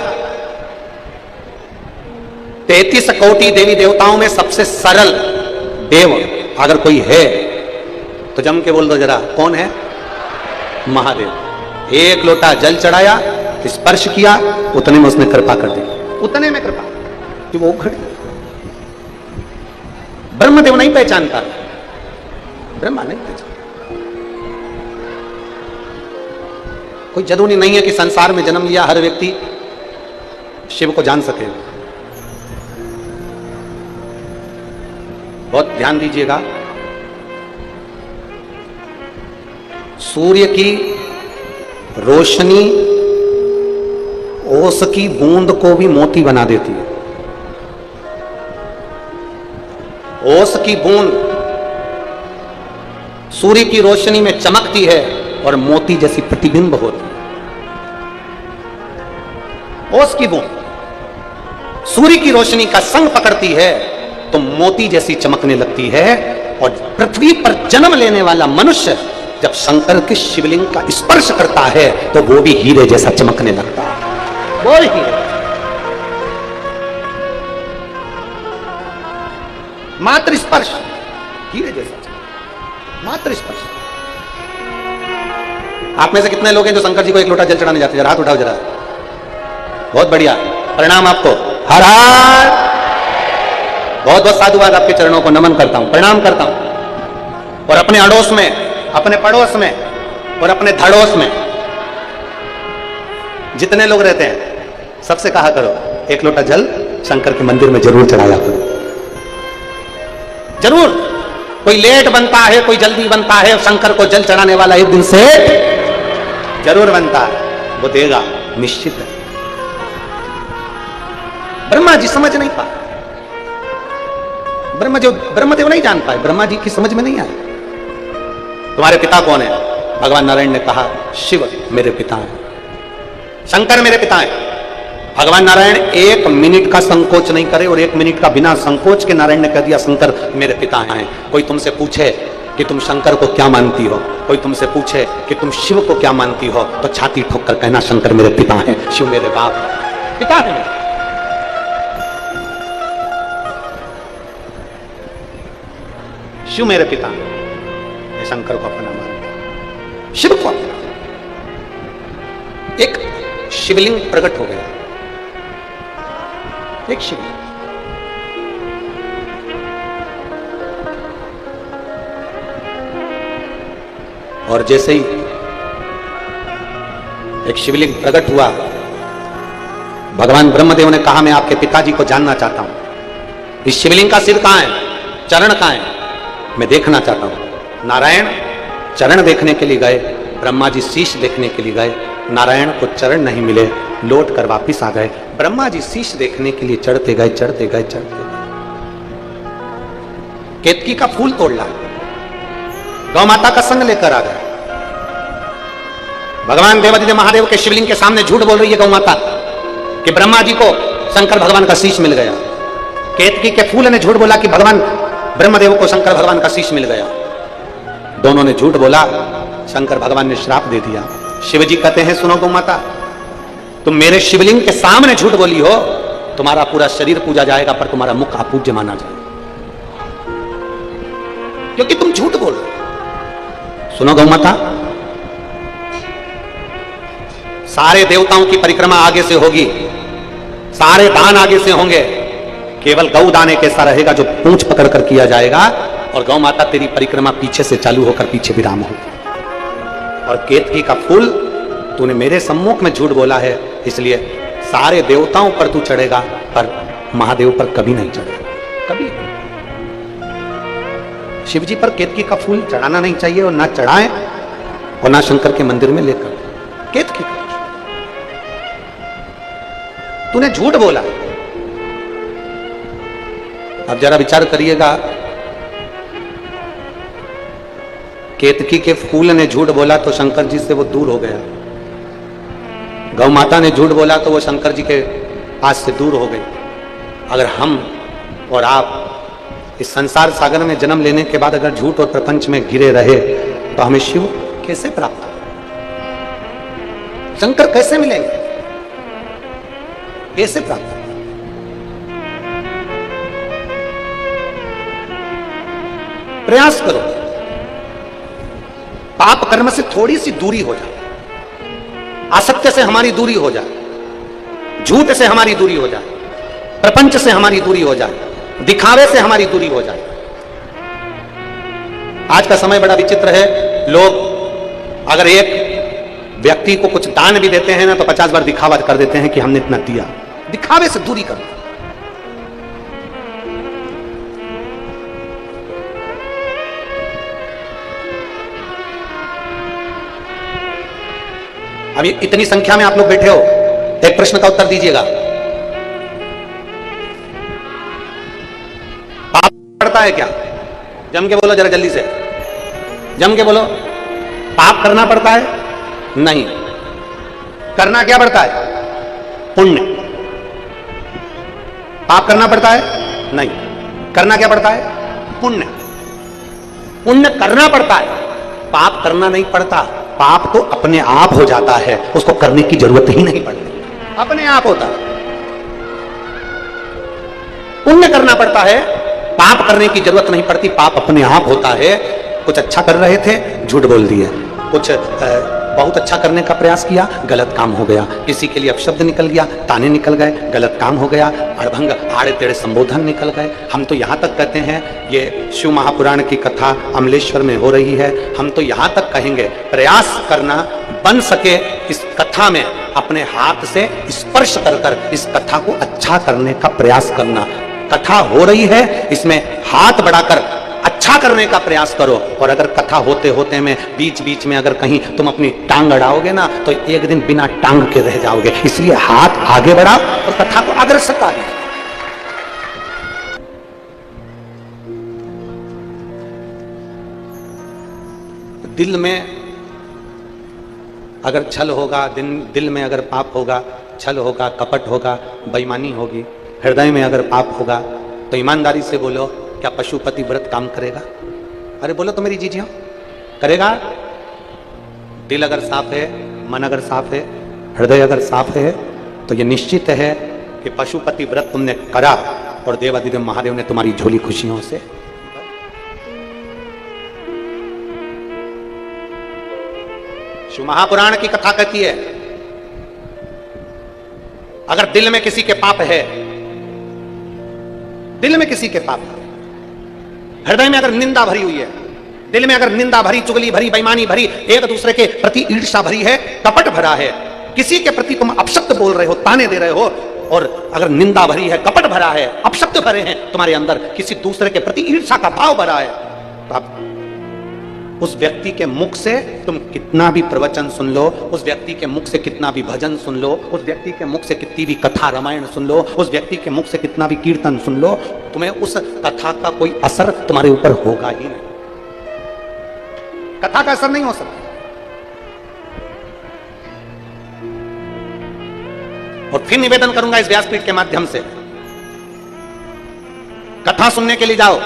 33 कोटि देवी देवताओं में सबसे सरल देव अगर कोई है तो जम के बोल दो जरा, कौन है? महादेव। एक लोटा जल चढ़ाया, स्पर्श किया, उतने में उसने कृपा कर दी, उतने में कृपा कि वो खड़ी। ब्रह्मदेव नहीं पहचानता, ब्रह्मा नहीं पहचानता। कोई जरूरी नहीं है कि संसार में जन्म लिया हर व्यक्ति शिव को जान सके। बहुत ध्यान दीजिएगा, सूर्य की रोशनी ओस की बूंद को भी मोती बना देती है। ओस की बूंद सूर्य की रोशनी में चमकती है और मोती जैसी प्रतिबिंब होती है। ओस की बूंद सूर्य की रोशनी का संग पकड़ती है तो मोती जैसी चमकने लगती है, और पृथ्वी पर जन्म लेने वाला मनुष्य जब शंकर के शिवलिंग का स्पर्श करता है तो वो भी हीरे जैसा चमकने लगता है। वो हीरे। मात्र स्पर्श, हीरे जैसा, मात्र स्पर्श। आप में से कितने लोग हैं जो शंकर जी को एक लोटा जल चढ़ाने जाते हैं? जरा हाथ उठाओ जरा। बहुत बढ़िया, प्रणाम आपको। हर हर। बहुत बहुत साधुवाद, आपके चरणों को नमन करता हूं, प्रणाम करता हूं। और अपने अड़ोस में, अपने पड़ोस में और अपने धड़ोस में जितने लोग रहते हैं सबसे कहा करो, एक लोटा जल शंकर के मंदिर में जरूर चढ़ाया करो, जरूर। कोई लेट बनता है, कोई जल्दी बनता है, शंकर को जल चढ़ाने वाला एक दिन से जरूर बनता है, वो देगा, निश्चित है। ब्रह्मा जी समझ नहीं पाए, ब्रह्मदेव नहीं जान पाए, ब्रह्मा जी की समझ में नहीं आया। तुम्हारे पिता कौन है? भगवान नारायण ने कहा शिव मेरे पिता हैं, शंकर मेरे पिता हैं। भगवान नारायण एक मिनट का संकोच नहीं करे, और एक मिनट का बिना संकोच के नारायण ने कह दिया शंकर मेरे पिता हैं। कोई तुमसे पूछे कि तुम शंकर को क्या मानती हो, कोई तुमसे पूछे कि तुम शिव को क्या मानती हो, तो छाती ठोक कर कहना शंकर मेरे पिता हैं, शिव मेरे बाप पिता हैं। शिव मेरे पिता हैं, शंकर को अपना मानता, शिव को अपना। एक शिवलिंग प्रकट हो गया, एक शिवलिंग। और जैसे ही एक शिवलिंग प्रकट हुआ, भगवान ब्रह्मदेव ने कहा मैं आपके पिताजी को जानना चाहता हूं। इस शिवलिंग का सिर कहां है, चरण कहां है, मैं देखना चाहता हूं। नारायण चरण देखने के लिए गए, ब्रह्मा जी शीश देखने के लिए गए, नारायण को चरण नहीं मिले, लौट कर वापिस आ गए। ब्रह्मा जी शीश देखने के लिए चढ़ते गए, चढ़ते गए, चढ़ते गए, केतकी का फूल तोड़ लाए, गौ माता का संग लेकर आ गए। भगवान देवादिदेव महादेव के शिवलिंग के सामने झूठ बोल रही है गौ माता कि ब्रह्मा जी को शंकर भगवान का शीश मिल गया। केतकी के फूल ने झूठ बोला कि भगवान ब्रह्मदेव को शंकर भगवान का शीश मिल गया। दोनों ने झूठ बोला, शंकर भगवान ने श्राप दे दिया। शिवजी कहते हैं सुनो गौ माता, तुम मेरे शिवलिंग के सामने झूठ बोली हो, तुम्हारा पूरा शरीर पूजा जाएगा पर तुम्हारा मुख अपूज्य माना जाएगा, क्योंकि तुम झूठ बोल रहे हो। सुनो गौ माता, सारे देवताओं की परिक्रमा आगे से होगी, सारे दान आगे से होंगे, केवल गौ दान एक ऐसा रहेगा जो पूंछ पकड़ कर किया जाएगा, और गौ माता तेरी परिक्रमा पीछे से चालू होकर पीछे विराम होगी। और केतकी का फूल तूने मेरे सम्मुख में झूठ बोला है, इसलिए सारे देवताओं पर तू चढ़ेगा पर महादेव पर कभी नहीं चढ़ेगा, कभी। शिवजी पर केतकी का फूल चढ़ाना नहीं चाहिए, और ना चढ़ाएं और ना शंकर के मंदिर में लेकर। केतकी तूने झूठ बोला। अब जरा विचार करिएगा, केतकी के फूल ने झूठ बोला तो शंकर जी से वो दूर हो गया, गौ माता ने झूठ बोला तो वो शंकर जी के पास से दूर हो गई। अगर हम और आप इस संसार सागर में जन्म लेने के बाद अगर झूठ और प्रपंच में घिरे रहे तो हमें शिव कैसे प्राप्त हो, शंकर कैसे मिलेंगे, कैसे प्राप्त हो? प्रयास करो, पाप कर्म से थोड़ी सी दूरी हो जाए, असत्य से हमारी दूरी हो जाए, झूठ से हमारी दूरी हो जाए, प्रपंच से हमारी दूरी हो जाए, दिखावे से हमारी दूरी हो जाए। आज का समय बड़ा विचित्र है, लोग अगर एक व्यक्ति को कुछ दान भी देते हैं ना तो 50 बार दिखावा कर देते हैं कि हमने इतना दिया। दिखावे से दूरी करो। अभी इतनी संख्या में आप लोग बैठे हो, एक प्रश्न का उत्तर दीजिएगा। पाप पड़ता है क्या? जम के बोलो जरा, जल्दी से जम के बोलो। पाप करना पड़ता है? नहीं। करना क्या पड़ता है? पुण्य। पाप करना पड़ता है? नहीं। करना क्या पड़ता है? पुण्य। पुण्य करना पड़ता है, पाप करना नहीं पड़ता। पाप तो अपने आप हो जाता है, उसको करने की जरूरत ही नहीं पड़ती, अपने आप होता है। पुण्य करना पड़ता है, पाप करने की जरूरत नहीं पड़ती, पाप अपने आप होता है। कुछ अच्छा कर रहे थे, झूठ बोल दिए, कुछ बहुत अच्छा करने का प्रयास किया, गलत काम हो गया, किसी के लिए अपशब्द निकल गया, ताने निकल गए, गलत काम हो गया, अड़भंग आड़े टेढ़े संबोधन निकल गए। हम तो यहाँ तक कहते हैं, ये शिव महापुराण की कथा अमलेश्वर में हो रही है, हम तो यहाँ तक कहेंगे प्रयास करना, बन सके इस कथा में अपने हाथ से स्पर्श कर इस कथा को अच्छा करने का प्रयास करना। कथा हो रही है, इसमें हाथ बढ़ाकर अच्छा करने का प्रयास करो। और अगर कथा होते होते में बीच बीच में अगर कहीं तुम अपनी टांग अड़ाओगे ना, तो एक दिन बिना टांग के रह जाओगे। इसलिए हाथ आगे बढ़ाओ और कथा को अग्रसरता दो। दिल में अगर छल होगा, दिल में अगर पाप होगा, छल होगा, कपट होगा, बेईमानी होगी, हृदय में अगर पाप होगा, तो ईमानदारी से बोलो, क्या पशुपति व्रत काम करेगा? अरे बोलो तो मेरी जीजियों, करेगा? दिल अगर साफ है, मन अगर साफ है, हृदय अगर साफ है, तो ये निश्चित है कि पशुपति व्रत तुमने करा और देवाधिदेव महादेव ने तुम्हारी झोली खुशियों से। शिव महापुराण की कथा कहती है, अगर दिल में किसी के पाप है, दिल में किसी के पाप है, हृदय में अगर निंदा भरी हुई है, दिल में अगर निंदा भरी, चुगली भरी, बेईमानी भरी, एक दूसरे के प्रति ईर्ष्या भरी है, कपट भरा है, किसी के प्रति तुम अपशब्द बोल रहे हो, ताने दे रहे हो, और अगर निंदा भरी है, कपट भरा है, अपशब्द भरे हैं तुम्हारे अंदर, किसी दूसरे के प्रति ईर्ष्या का भाव भरा है, तो आप उस व्यक्ति के मुख से तुम कितना भी प्रवचन सुन लो, उस व्यक्ति के मुख से कितना भी भजन सुन लो, उस व्यक्ति के मुख से कितनी भी कथा रामायण सुन लो, उस व्यक्ति के मुख से कितना भी कीर्तन सुन लो, तुम्हें उस कथा का कोई असर तुम्हारे ऊपर होगा ही नहीं। कथा का असर नहीं हो सकता। और फिर निवेदन करूंगा इस व्यासपीठ के माध्यम से, कथा सुनने के लिए जाओ,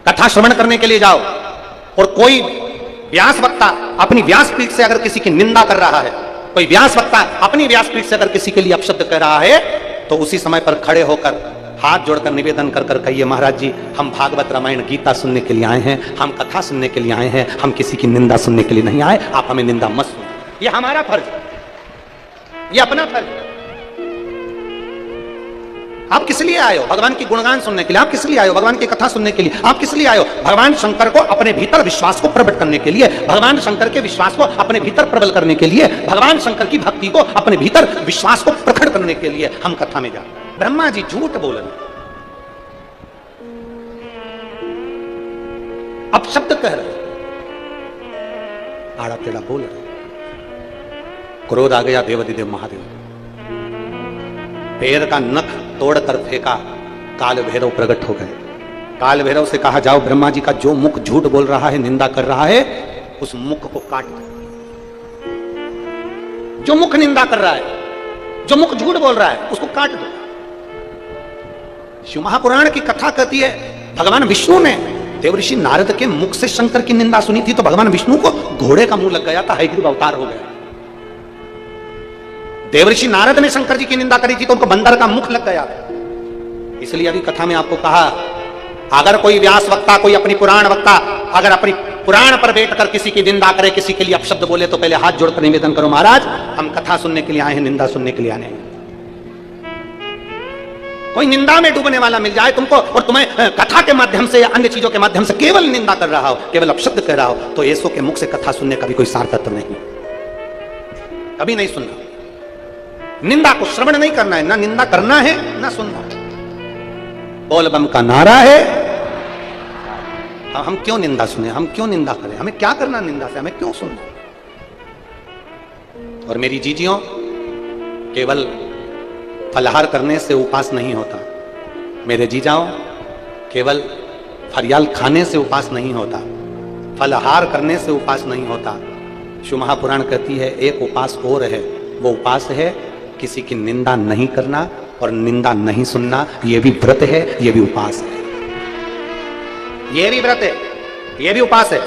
कथा श्रवण करने के लिए जाओ, और कोई व्यास वक्ता अपनी व्यासपीठ से अगर किसी की निंदा कर रहा है, कोई व्यास वक्ता अपनी व्यासपीठ से अगर किसी के लिए अपशब्द कह रहा है, तो उसी समय पर खड़े होकर हाथ जोड़कर निवेदन कर कहिए, महाराज जी, हम भागवत रामायण गीता सुनने के लिए आए हैं, हम कथा सुनने के लिए आए हैं, हम किसी की निंदा सुनने के लिए नहीं आए, आप हमें निंदा मत सुनो। ये हमारा फर्ज है, ये अपना फर्ज है। आप किस लिए आए हो? भगवान की गुणगान सुनने के लिए। आप किस लिए आए हो? भगवान की कथा सुनने के लिए। आप किस लिए आए हो? भगवान शंकर को अपने भीतर विश्वास को प्रकट करने के लिए, भगवान शंकर के विश्वास को अपने भीतर प्रबल करने के लिए, भगवान शंकर की भक्ति को अपने भीतर विश्वास को प्रकट करने के लिए हम कथा में जाते। ब्रह्मा जी झूठ बोल रहे, अपशब्द कह रहे, आड़ा टेढ़ा बोल रहे, क्रोध आ गया देवाधिदेव महादेव, पैर का नख तोड़कर फेंका, काल भैरव प्रकट हो गए। काल भैरव से कहा, जाओ ब्रह्मा जी का जो मुख झूठ बोल रहा है, निंदा कर रहा है, उस मुख को काट दो। जो मुख निंदा कर रहा है, जो मुख झूठ बोल रहा है, उसको काट दो। शिव महापुराण की कथा कहती है, भगवान विष्णु ने देवऋषि नारद के मुख से शंकर की निंदा सुनी थी, तो भगवान विष्णु को घोड़े का मुंह लग गया था, हयग्रीव अवतार हो गया। देवऋषि नारद ने शंकर जी की निंदा करी थी, तो उनको बंदर का मुख लग गया। इसलिए अभी कथा में आपको कहा, अगर कोई व्यास वक्ता, कोई अपनी पुराण वक्ता अगर अपनी पुराण पर बैठकर किसी की निंदा करे, किसी के लिए अपशब्द बोले, तो पहले हाथ जोड़कर निवेदन करो, महाराज हम कथा सुनने के लिए आए हैं, निंदा सुनने के लिए आए हैं। कोई निंदा में डूबने वाला मिल जाए तुमको, और तुम्हें कथा के माध्यम से या अन्य चीजों के माध्यम से केवल निंदा कर रहा हो, केवल अपशब्द कह रहा हो, तो ऐसो के मुख से कथा सुनने का भी कोई सार्थक नहीं, कभी नहीं सुनना। निंदा को श्रवण नहीं करना है, ना निंदा करना है, ना सुनना। बोल बम का नारा है। हम क्यों निंदा सुने, हम क्यों निंदा करें, हमें क्या करना निंदा से, हमें क्यों सुनना। और मेरी जीजियों, केवल फलहार करने से उपास नहीं होता। मेरे जीजाओं, केवल फरियाल खाने से उपास नहीं होता, फलहार करने से उपास नहीं होता। शिव महापुराण कहती है, एक उपास और है, वो उपास है किसी की निंदा नहीं करना और निंदा नहीं सुनना। ये भी व्रत है, ये भी उपास है, ये भी व्रत है, ये भी उपास है।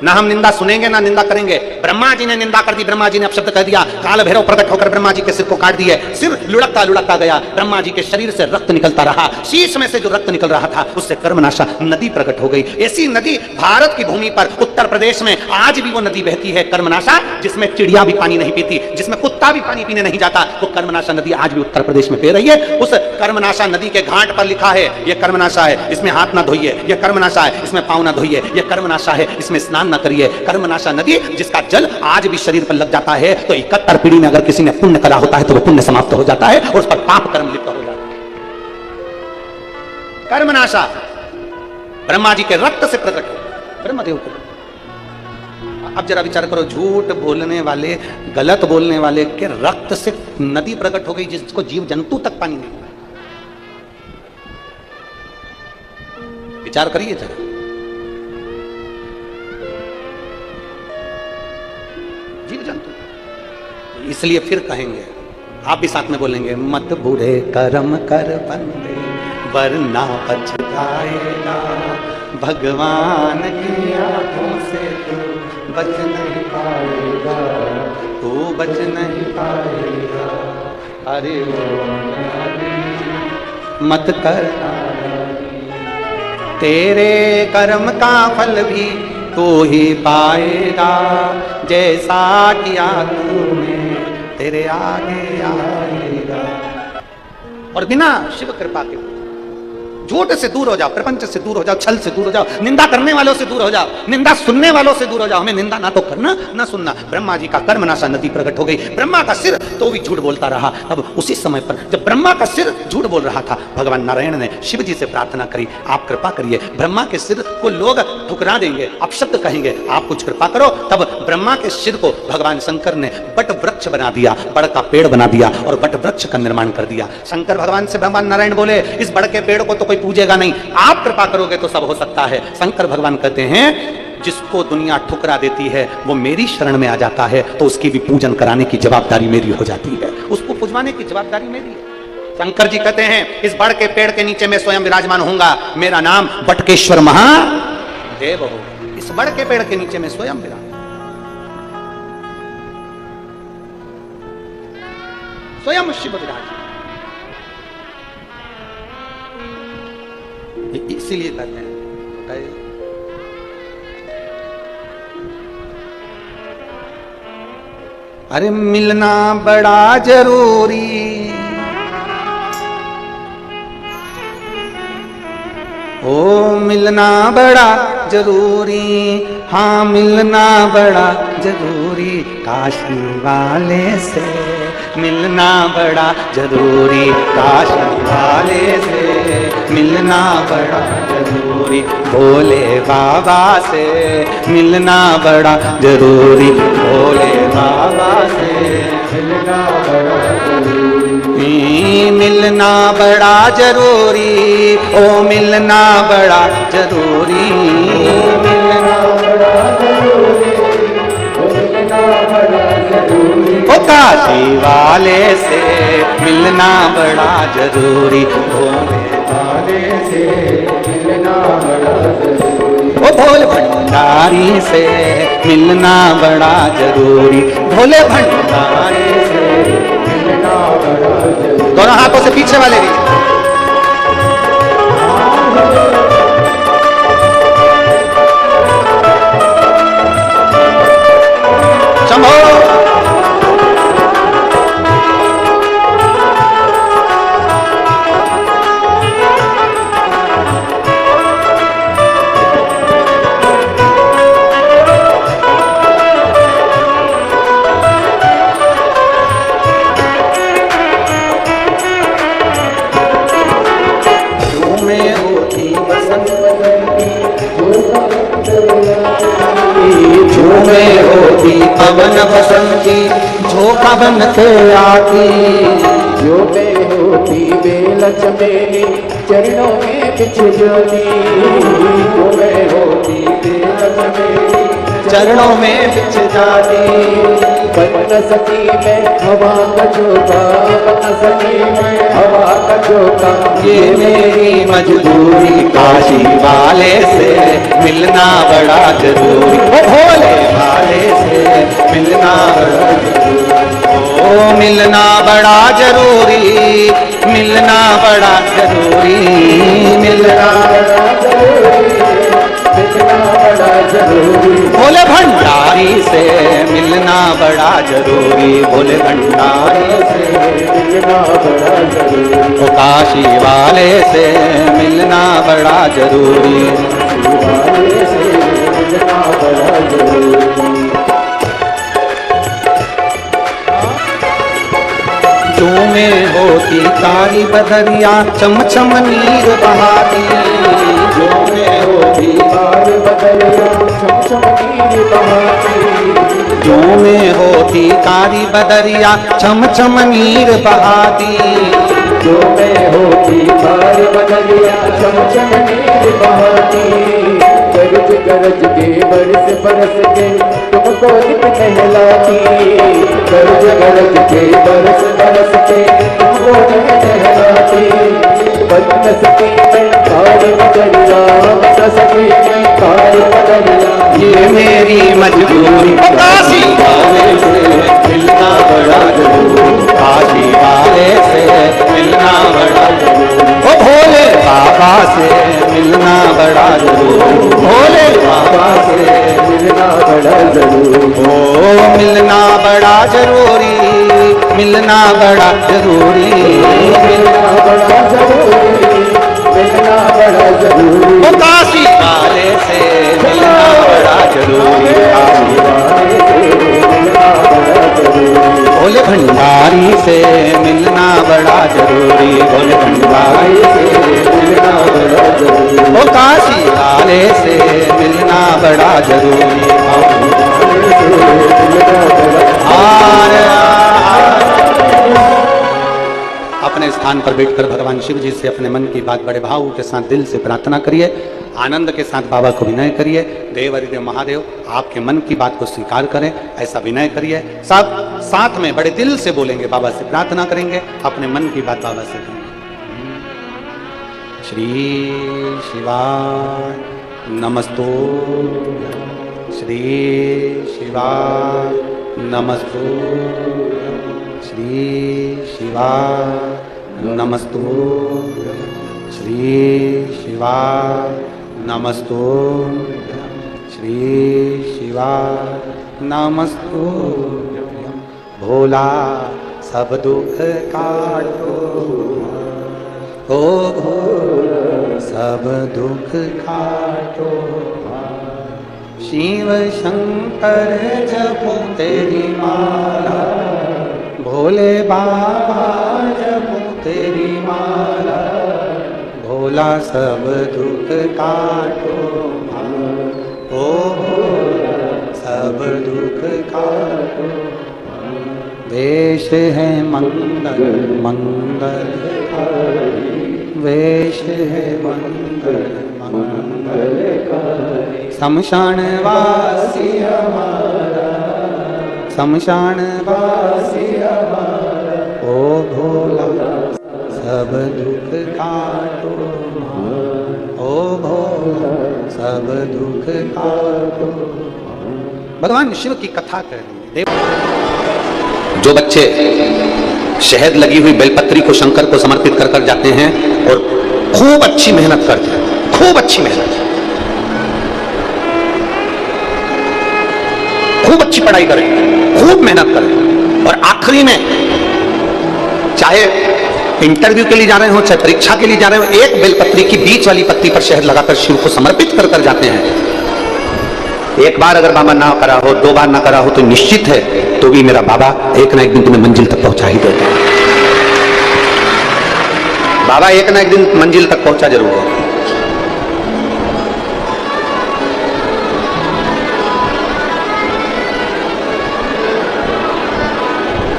ना हम निंदा सुनेंगे ना निंदा करेंगे। ब्रह्मा जी ने निंदा कर दी, ब्रह्मा जी ने अपशब्द कह दिया, काल भैरव प्रकट होकर ब्रह्मा जी के सिर को काट दिए, सिर लुढ़कता लुढ़कता गया, ब्रह्मा जी के शरीर से रक्त निकलता रहा, शीश में से जो रक्त निकल रहा था उससे कर्मनाशा नदी प्रकट हो गई। ऐसी नदी भारत की भूमि पर उत्तर प्रदेश में आज भी वो नदी बहती है कर्मनाशा, जिसमें चिड़िया भी पानी नहीं पीती, जिसमें कुत्ता भी पानी पीने नहीं जाता, वो कर्मनाशा नदी आज भी उत्तर प्रदेश में बह रही है। उस कर्मनाशा नदी के घाट पर लिखा है, ये कर्मनाशा है, इसमें हाथ ना धोइए, ये कर्मनाशा है, इसमें पांव ना धोइए, ये कर्मनाशा है, इसमें स्नान ना करिए। कर्मनाशा नदी जिसका जल आज भी शरीर पर लग जाता है तो 71 पीढ़ी में अगर किसी ने पुण्य करा होता है तो वो पुण्य समाप्त हो जाता है और उस पर पाप कर्म लिप्त हो जाता है। कर्मनाशा ब्रह्मा जी के रक्त से प्रकट हो, ब्रह्मदेव को। अब जरा विचार करो, झूठ बोलने वाले, गलत बोलने वाले के रक्त से नदी प्रकट हो गई जिसको जीव जंतु तक पानी नहीं। विचार करिए जरा। जीव जंतु। इसलिए फिर कहेंगे, आप भी साथ में बोलेंगे, मत बुरे कर्म कर बंदे वरना पछताएगा, भगवान की आंखों से तू बच नहीं पाएगा, तू बच नहीं पाएगा। अरे मत करना, तेरे कर्म का फल भी तू ही पाएगा, जैसा किया तूने तेरे आगे आएगा। और बिना शिव कृपा के झूठ से दूर हो जाओ, प्रपंच से दूर हो जाओ, छल से दूर हो जाओ, निंदा करने वालों से दूर हो जाओ, निंदा सुनने वालों से दूर हो जाओ। हमें निंदा ना तो करना ना सुनना। ब्रह्मा जी का कर्मनाशा नदी प्रकट हो गई, ब्रह्मा का सिर तो भी झूठ बोलता रहा। अब उसी समय पर जब ब्रह्मा का सिर झूठ बोल रहा था, भगवान नारायण ने शिव जी से प्रार्थना करी, आप कृपा करिए, ब्रह्मा के सिर को लोग ठुकरा देंगे, अपशब्द कहेंगे, आप कुछ कृपा करो। तब ब्रह्मा के सिर को भगवान शंकर ने बट वृक्ष बना दिया, बड़ का पेड़ बना दिया और बट वृक्ष का निर्माण कर दिया। शंकर भगवान से भगवान नारायण बोले, इस बड़ के पेड़ को तो कोई पूजेगा नहीं, आप कृपा करोगे तो सब हो सकता है। शंकर भगवान कहते हैं, जिसको दुनिया ठुकरा देती है वो मेरी शरण में आ जाता है तो उसकी भी पूजन कराने की जवाबदारी मेरी हो जाती है, उसको पुजवाने की जवाबदारी मेरी है। शंकर जी कहते हैं, इस बड़ के पेड़ के नीचे मैं स्वयं विराजमान होऊंगा, मेरा नाम बटकेश्वर महादेव होगा। इस बड़ के पेड़ के नीचे मैं स्वयं विराजमान, स्वयं शिव विराज। इसीलिए कहते हैं, अरे मिलना बड़ा जरूरी, ओ मिलना बड़ा जरूरी, हाँ मिलना बड़ा जरूरी, काशी वाले से मिलना बड़ा जरूरी, काशी वाले से मिलना बड़ा जरूरी, भोले बाबा से मिलना बड़ा जरूरी, भोले बाबा से मिलना बड़ा जरूरी, मिलना बड़ा जरूरी, ओ मिलना बड़ा जरूरी, मिलना बड़ा जरूरी, ओ मिलना बड़ा जरूरी, ओ काशी वाले से मिलना बड़ा जरूरी, भोले वाले से मिलना बड़ा जरूरी, ओ भोले भंडारी से मिलना बड़ा जरूरी, भोले भंडारी से मिलना बड़ा जरूरी। दोनों हाथों से पीछे वाले भी शंभो। झूमे होती पवन बसंती, झोंका बन के आती, झूमे होती बेल चमेली, चरणों में बिछ जाती, झूमे होती बेल चमेली, चरणों में बिछ जाती, बन सकी में हवा का झोंका, बन सकी में हवा का झोंका। ये मेरी मजबूरी, काशी वाले से मिलना बड़ा जरूरी, ओ भोले वाले से मिलना बड़ा जरूरी, ओ मिलना बड़ा जरूरी, मिलना बड़ा जरूरी, मिलना बड़ा जरूरी, मिलना बड़ा जरूरी। भोले भंडारी से मिलना बड़ा जरूरी, भोले भंडारी से मिलना बड़ा जरूरी, तो काशी वाले से मिलना बड़ा जरूरी, वाले से मिलना बड़ा जरूरी। जो में होती कारी बदरिया चमचम नीर बहाती, जो में होती कार बदलिया चमचम नीर बहाती, जो में होती कारी बदरिया चमचम नीर बहाती, जो में होती कार बदलिया चमचम नीर बहाती। गरज गरज के बरस बरस के तुमको नित कहलाती, गरज गरज के बरस बरस के तुमको नित कहलाती। बन सकी में कार बदलिया, बन सकी में कार बदलिया। ये मेरी मजबूरी, काशी वाले से मिलना बड़ा जरूरी, काशी वाले से मिलना बड़ा जरूरी, ओ भोले बाबा से मिलना बड़ा जरूरी, भोले बाबा से मिलना बड़ा जरूरी, ओ मिलना बड़ा जरूरी, मिलना बड़ा जरूरी, मिलना बड़ा जरूरी, मिलना बड़ा जरूरी। ओ काशी वाले से मिलना बड़ा जरूरी, काशी वाले से मिलना बड़ा जरूरी, भोले भंडारी से मिलना बड़ा जरूरी, भोले भंडारी से मिलना बड़ा जरूरी, ओ काशी वाले से मिलना बड़ा जरूरी। अपने स्थान पर बैठकर भगवान शिव जी से अपने मन की बात बड़े भाव के साथ दिल से प्रार्थना करिए, आनंद के साथ बाबा को विनय करिए। देव हरिदेव महादेव आपके मन की बात को स्वीकार करें, ऐसा विनय करिए। सब साथ में बड़े दिल से बोलेंगे, बाबा से प्रार्थना करेंगे, अपने मन की बात बाबा से करेंगे। श्री शिवाय नमस्तो, श्री शिवाय नमस्तो, श्री शिवाय नमस्तो, श्री शिवाय नमस्तो, श्री शिवाय नमस्तो। भोला सब दुख काटो, ओ भोला सब दुख काटो, शिव शंकर जपो तेरी माला, भोले बाबा जपो तेरी माला, भोला सब दुख काटो, ओ भोला सब दुख काटो। वेश है मंगल मंगल, वेश है मंगल मंगल, शमशान वासी हमारा, शमशान वासी हमारा, ओ भोला सब दुख काटो, ओ भोला सब दुख काटो। भगवान शिव की कथा कर रही है। जो बच्चे शहद लगी हुई बेलपत्री को शंकर को समर्पित कर कर जाते हैं और खूब अच्छी मेहनत करते हैं, खूब अच्छी मेहनत, खूब अच्छी पढ़ाई करें, खूब मेहनत करें, और आखिरी में चाहे इंटरव्यू के लिए जा रहे हो, चाहे परीक्षा के लिए जा रहे हो, एक बेलपत्री की बीच वाली पत्ती पर शहद लगाकर शिव को समर्पित कर कर जाते हैं। एक बार अगर बाबा ना करा हो, दो बार ना करा हो, तो निश्चित है तो भी मेरा बाबा एक ना एक दिन तुम्हें मंजिल तक पहुंचा ही देता है। बाबा एक ना एक दिन मंजिल तक पहुंचा जरूर है।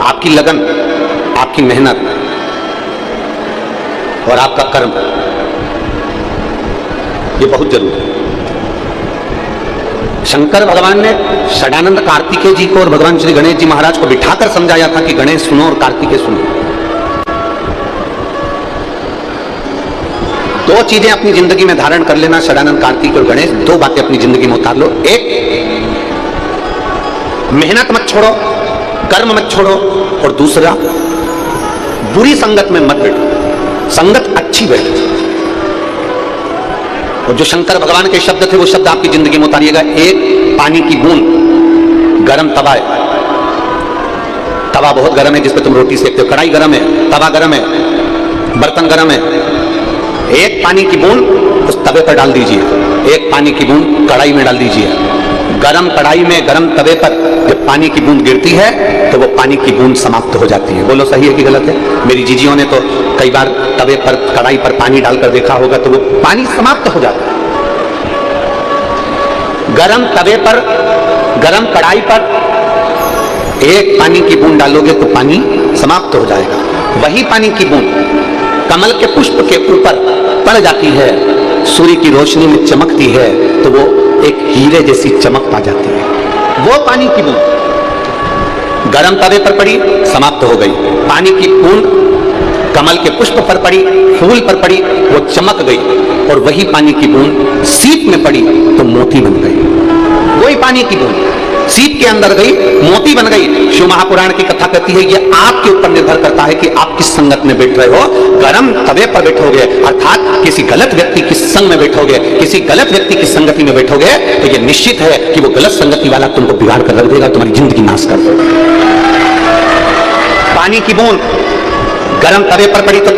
आपकी लगन, आपकी मेहनत और आपका कर्म, ये बहुत जरूरी है। शंकर भगवान ने षडानंद कार्तिकेय जी को और भगवान श्री गणेश जी महाराज को बिठाकर समझाया था कि गणेश सुनो और कार्तिकेय सुनो। दो चीजें अपनी जिंदगी में धारण कर लेना, षडानंद कार्तिकेय और गणेश, दो बातें अपनी जिंदगी में उतार लो। एक, मेहनत मत छोड़ो, कर्म मत छोड़ो, और दूसरा, बुरी संगत में मत बैठो, संगत अच्छी बैठो। और जो शंकर भगवान के शब्द थे वो शब्द आपकी जिंदगी में उतारिएगा। एक, पानी की बूंद, गरम तवा है, तवा बहुत गरम है जिस पे तुम रोटी सेकते हो, कढ़ाई गरम है, तवा गरम है, बर्तन गरम है। एक पानी की बूंद उस तवे पर डाल दीजिए, एक पानी की बूंद कढ़ाई में डाल दीजिए। गरम कढ़ाई में, गरम तवे पर जब पानी की बूंद गिरती है तो वो पानी की बूंद समाप्त हो जाती है। बोलो सही है कि गलत है? मेरी जीजियों ने तो कई बार तवे पर, कढ़ाई पर पानी डालकर देखा होगा तो वो पानी समाप्त हो जाता है। गरम तवे पर, गरम कढ़ाई पर एक पानी की बूंद डालोगे तो पानी समाप्त हो जाएगा। वही पानी की बूंद कमल के पुष्प के ऊपर पड़ जाती है, सूर्य की रोशनी में चमकती है तो वो एक हीरे जैसी चमक पा जाती है। वो पानी की बूंद गरम तवे पर पड़ी, समाप्त हो गई। पानी की बूंद कमल के पुष्प पर पड़ी, फूल पर पड़ी, वो चमक गई। और वही पानी की बूंद सीप में पड़ी तो मोती बन गई। वही पानी की बूंद सीप के अंदर गई, मोती बन गई। शिव महापुराण की कथा कहती है ये आपके ऊपर निर्भर करता है कि आप किस संगत में बैठ रहे हो। गरम तवे पर बैठोगे अर्थात किसी गलत व्यक्ति की संग में बैठोगे, किसी गलत व्यक्ति की संगति में बैठोगे तो ये निश्चित है कि वो गलत संगति वाला तुमको बिगाड़ कर रख देगा, तुम्हारी जिंदगी नाश कर देगा। पानी की बूंद गरम तवे पर पड़ी तो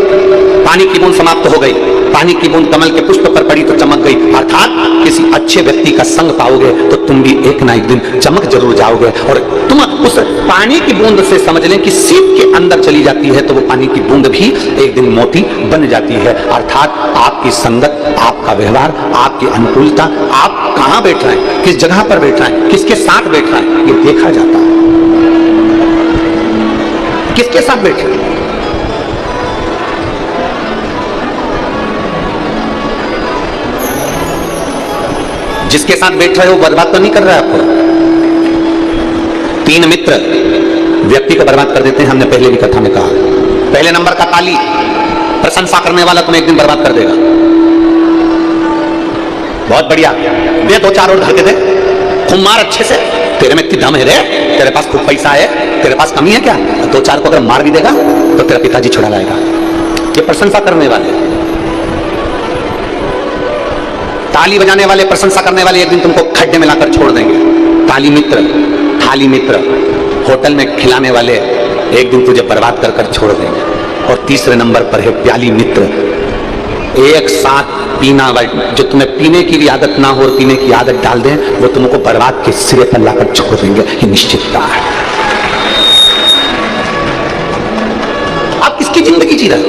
पानी की बूंद समाप्त हो गई, पानी की बूंद कमल के पुष्प पर पड़ी तो चमक गई। अर्थात किसी अच्छे व्यक्ति का संग पाओगे तो तुम भी एक ना एक दिन चमक जरूर जाओगे। और तुम उस पानी की बूंद से समझ लें कि सीप के अंदर चली जाती है तो वो पानी की बूंद भी एक दिन मोती बन जाती है। अर्थात आपकी संगत, आपका व्यवहार, आपकी अनुकूलता, आप कहां बैठ रहे हैं, किस जगह पर बैठ रहे हैं, किसके साथ बैठ रहे हैं, ये देखा जाता है। किसके साथ बैठ रहे हैं? जिसके साथ बैठ रहे हो बर्बाद तो नहीं कर रहा है आपको। 3 मित्र व्यक्ति को बर्बाद कर देते हैं, हमने पहले भी कथा में कहा। पहले नंबर का ताली, प्रशंसा करने वाला तुम्हें एक दिन बर्बाद कर देगा। बहुत बढ़िया, दे 2-4 और धर के दे, खूब मार अच्छे से, तेरे में इतनी दम है रे, तेरे पास खूब पैसा है, तेरे पास कमी है क्या? 2-4 को अगर मार भी देगा तो तेरा पिताजी छुड़ा लाएगा। ये प्रशंसा करने वाले, ताली बजाने वाले, प्रशंसा करने वाले एक दिन तुमको खड्डे में लाकर छोड़ देंगे। ताली मित्र, थाली मित्र, होटल में खिलाने वाले एक दिन तुझे बर्बाद कर कर छोड़ देंगे। और तीसरे नंबर पर है प्याली मित्र, एक साथ पीना, जो तुम्हें पीने की भी आदत ना हो और पीने की आदत डाल दें, वो तुमको बर्बाद के सिरे पर लाकर छोड़ देंगे। ये निश्चितता है। आप किसकी जिंदगी जी रहे हो?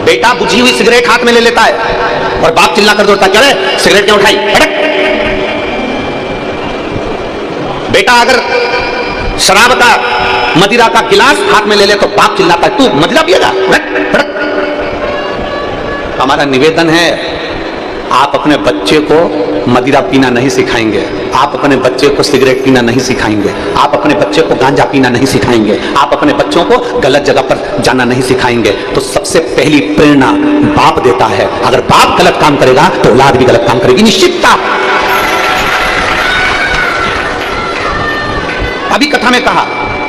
बेटा बुझी हुई सिगरेट हाथ में ले लेता है और बाप चिल्ला कर दौड़ता है, क्या रे सिगरेट क्यों उठाई, फटक। बेटा अगर शराब का, मदिरा का गिलास हाथ में ले ले तो बाप चिल्लाता है, तू मदिरा पिएगा, फटक फटक। हमारा निवेदन है, आप अपने बच्चे को मदिरा पीना नहीं सिखाएंगे, आप अपने बच्चे को सिगरेट पीना नहीं सिखाएंगे, आप अपने बच्चे को गांजा पीना नहीं सिखाएंगे, आप अपने बच्चों को गलत जगह पर जाना नहीं सिखाएंगे। तो सबसे पहली प्रेरणा बाप देता है। अगर बाप गलत काम करेगा तो औलाद भी गलत काम करेगी, निश्चितता। अभी कथा में कहा,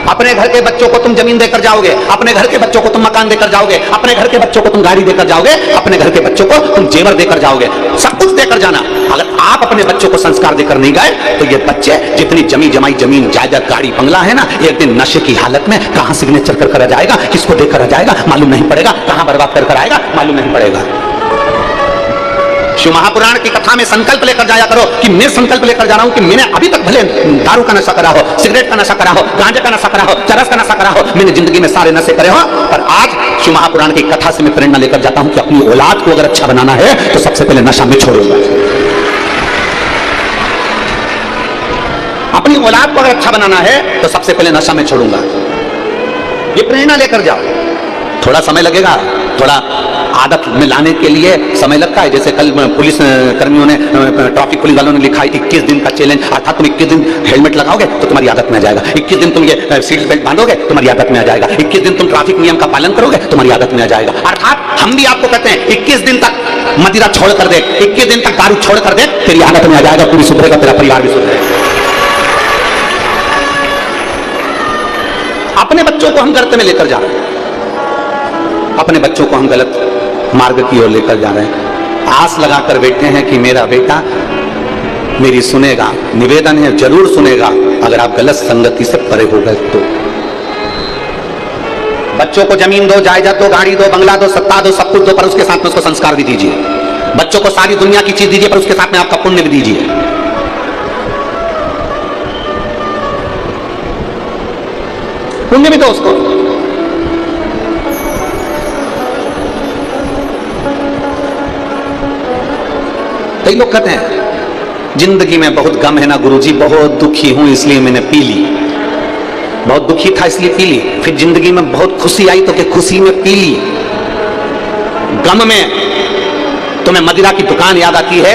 अपने घर के बच्चों को तुम जमीन देकर जाओगे, अपने घर के बच्चों को तुम मकान देकर जाओगे, अपने घर के बच्चों को तुम गाड़ी देकर जाओगे, अपने घर के बच्चों को तुम जेवर देकर जाओगे, सब कुछ देकर जाना। अगर आप अपने बच्चों को संस्कार देकर नहीं गए तो ये बच्चे जितनी जमी जमाई जमीन जायदाद गाड़ी बंगला है ना, एक दिन नशे की हालत में कहां सिग्नेचर कर कर जाएगा, किसको देकर आ जाएगा मालूम नहीं पड़ेगा, कहां बर्बाद कर आएगा मालूम नहीं पड़ेगा। शिव महापुराण की कथा में संकल्प लेकर जाया करो कि मैं संकल्प लेकर जा रहा हूं कि मैंने अभी तक भले दारू का नशा करा हो, सिगरेट का नशा करा हो, गांजे का नशा करा हो, चरस का नशा करा हो, मैंने जिंदगी में सारे नशे करे हो, पर आज शिव महापुराण की कथा से मैं प्रेरणा लेकर जाता हूं कि अपनी औलाद को अगर अच्छा बनाना है तो सबसे पहले नशा में छोड़ूंगा। अपनी औलाद को अगर अच्छा बनाना है तो सबसे पहले नशा में छोड़ूंगा। ये प्रेरणा लेकर जाओ। थोड़ा समय लगेगा, थोड़ा आदत में लाने के लिए समय लगता है। जैसे कल पुलिस कर्मियों ने, ट्रैफिक पुलिस वालों ने लिखा है 21 दिन का चैलेंज, अर्थात तुम 21 दिन हेलमेट लगाओगे तो तुम्हारी आदत में आ जाएगा, 21 दिन तुम ये सीट बेल्ट बांधोगे तुम्हारी आदत में आ जाएगा, 21 दिन तुम ट्रैफिक नियम का पालन करोगे तुम्हारी आदत में आ जाएगा। अर्थात हम भी आपको कहते हैं 21 दिन तक मदिरा छोड़ कर दे, 21 दिन तक दारू छोड़ कर दे, तेरी आदत में आ जाएगा, पूरी सुधरेगा, तेरा परिवार भी सुधरेगा। अपने बच्चों को हम गर्त में लेकर जा रहे हैं, अपने बच्चों को हम गलत मार्ग की ओर लेकर जा रहे हैं। आस लगाकर बैठे हैं कि मेरा बेटा मेरी सुनेगा। निवेदन है, जरूर सुनेगा अगर आप गलत संगति से परे हो गए तो। बच्चों को जमीन दो, जायदाद दो, गाड़ी दो, बंगला दो, सत्ता दो, सब कुछ दो, पर उसके साथ में उसको संस्कार भी दीजिए। बच्चों को सारी दुनिया की चीज दीजिए, पर उसके साथ में आपका पुण्य भी दीजिए। पुण्य भी दो उसको। कई लोग कहते हैं जिंदगी में बहुत गम है ना गुरुजी, बहुत दुखी हूं इसलिए मैंने पी ली, बहुत दुखी था इसलिए पी ली। फिर जिंदगी में बहुत खुशी आई तो क्या खुशी में पी ली। गम में तुम्हें मदिरा की दुकान याद आती है,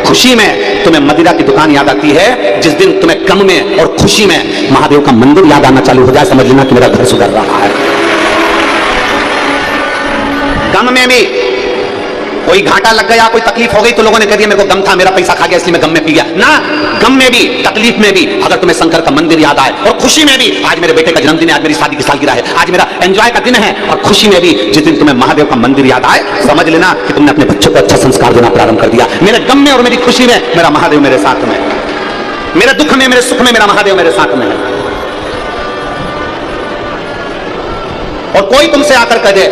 खुशी में तुम्हें मदिरा की दुकान याद आती है। जिस दिन तुम्हें गम में और खुशी में महादेव का मंदिर याद आना चालू हो जाए, समझ लेना कि मेरा घर सुधर रहा है। गम में भी कोई घाटा लग गया, कोई तकलीफ हो गई तो लोगों ने कह दिया मेरे को गम था, मेरा पैसा खा गया इसलिए मैं गम में पी गया ना। गम में भी, तकलीफ में भी अगर तुम्हें शंकर का मंदिर याद आए, और खुशी में भी, आज मेरे बेटे का जन्मदिन है, आज मेरी शादी की सालगिरह है, आज मेरा एंजॉय का दिन है, और खुशी में भी जिस दिन तुम्हें महादेव का मंदिर याद आए, समझ लेना कि तुमने अपने बच्चों को अच्छा संस्कार देना प्रारंभ कर दिया। मेरे गम में और मेरी खुशी में मेरा महादेव मेरे साथ में, मेरे दुख में मेरे सुख में मेरा महादेव मेरे साथ में है। और कोई तुमसे आकर कह दे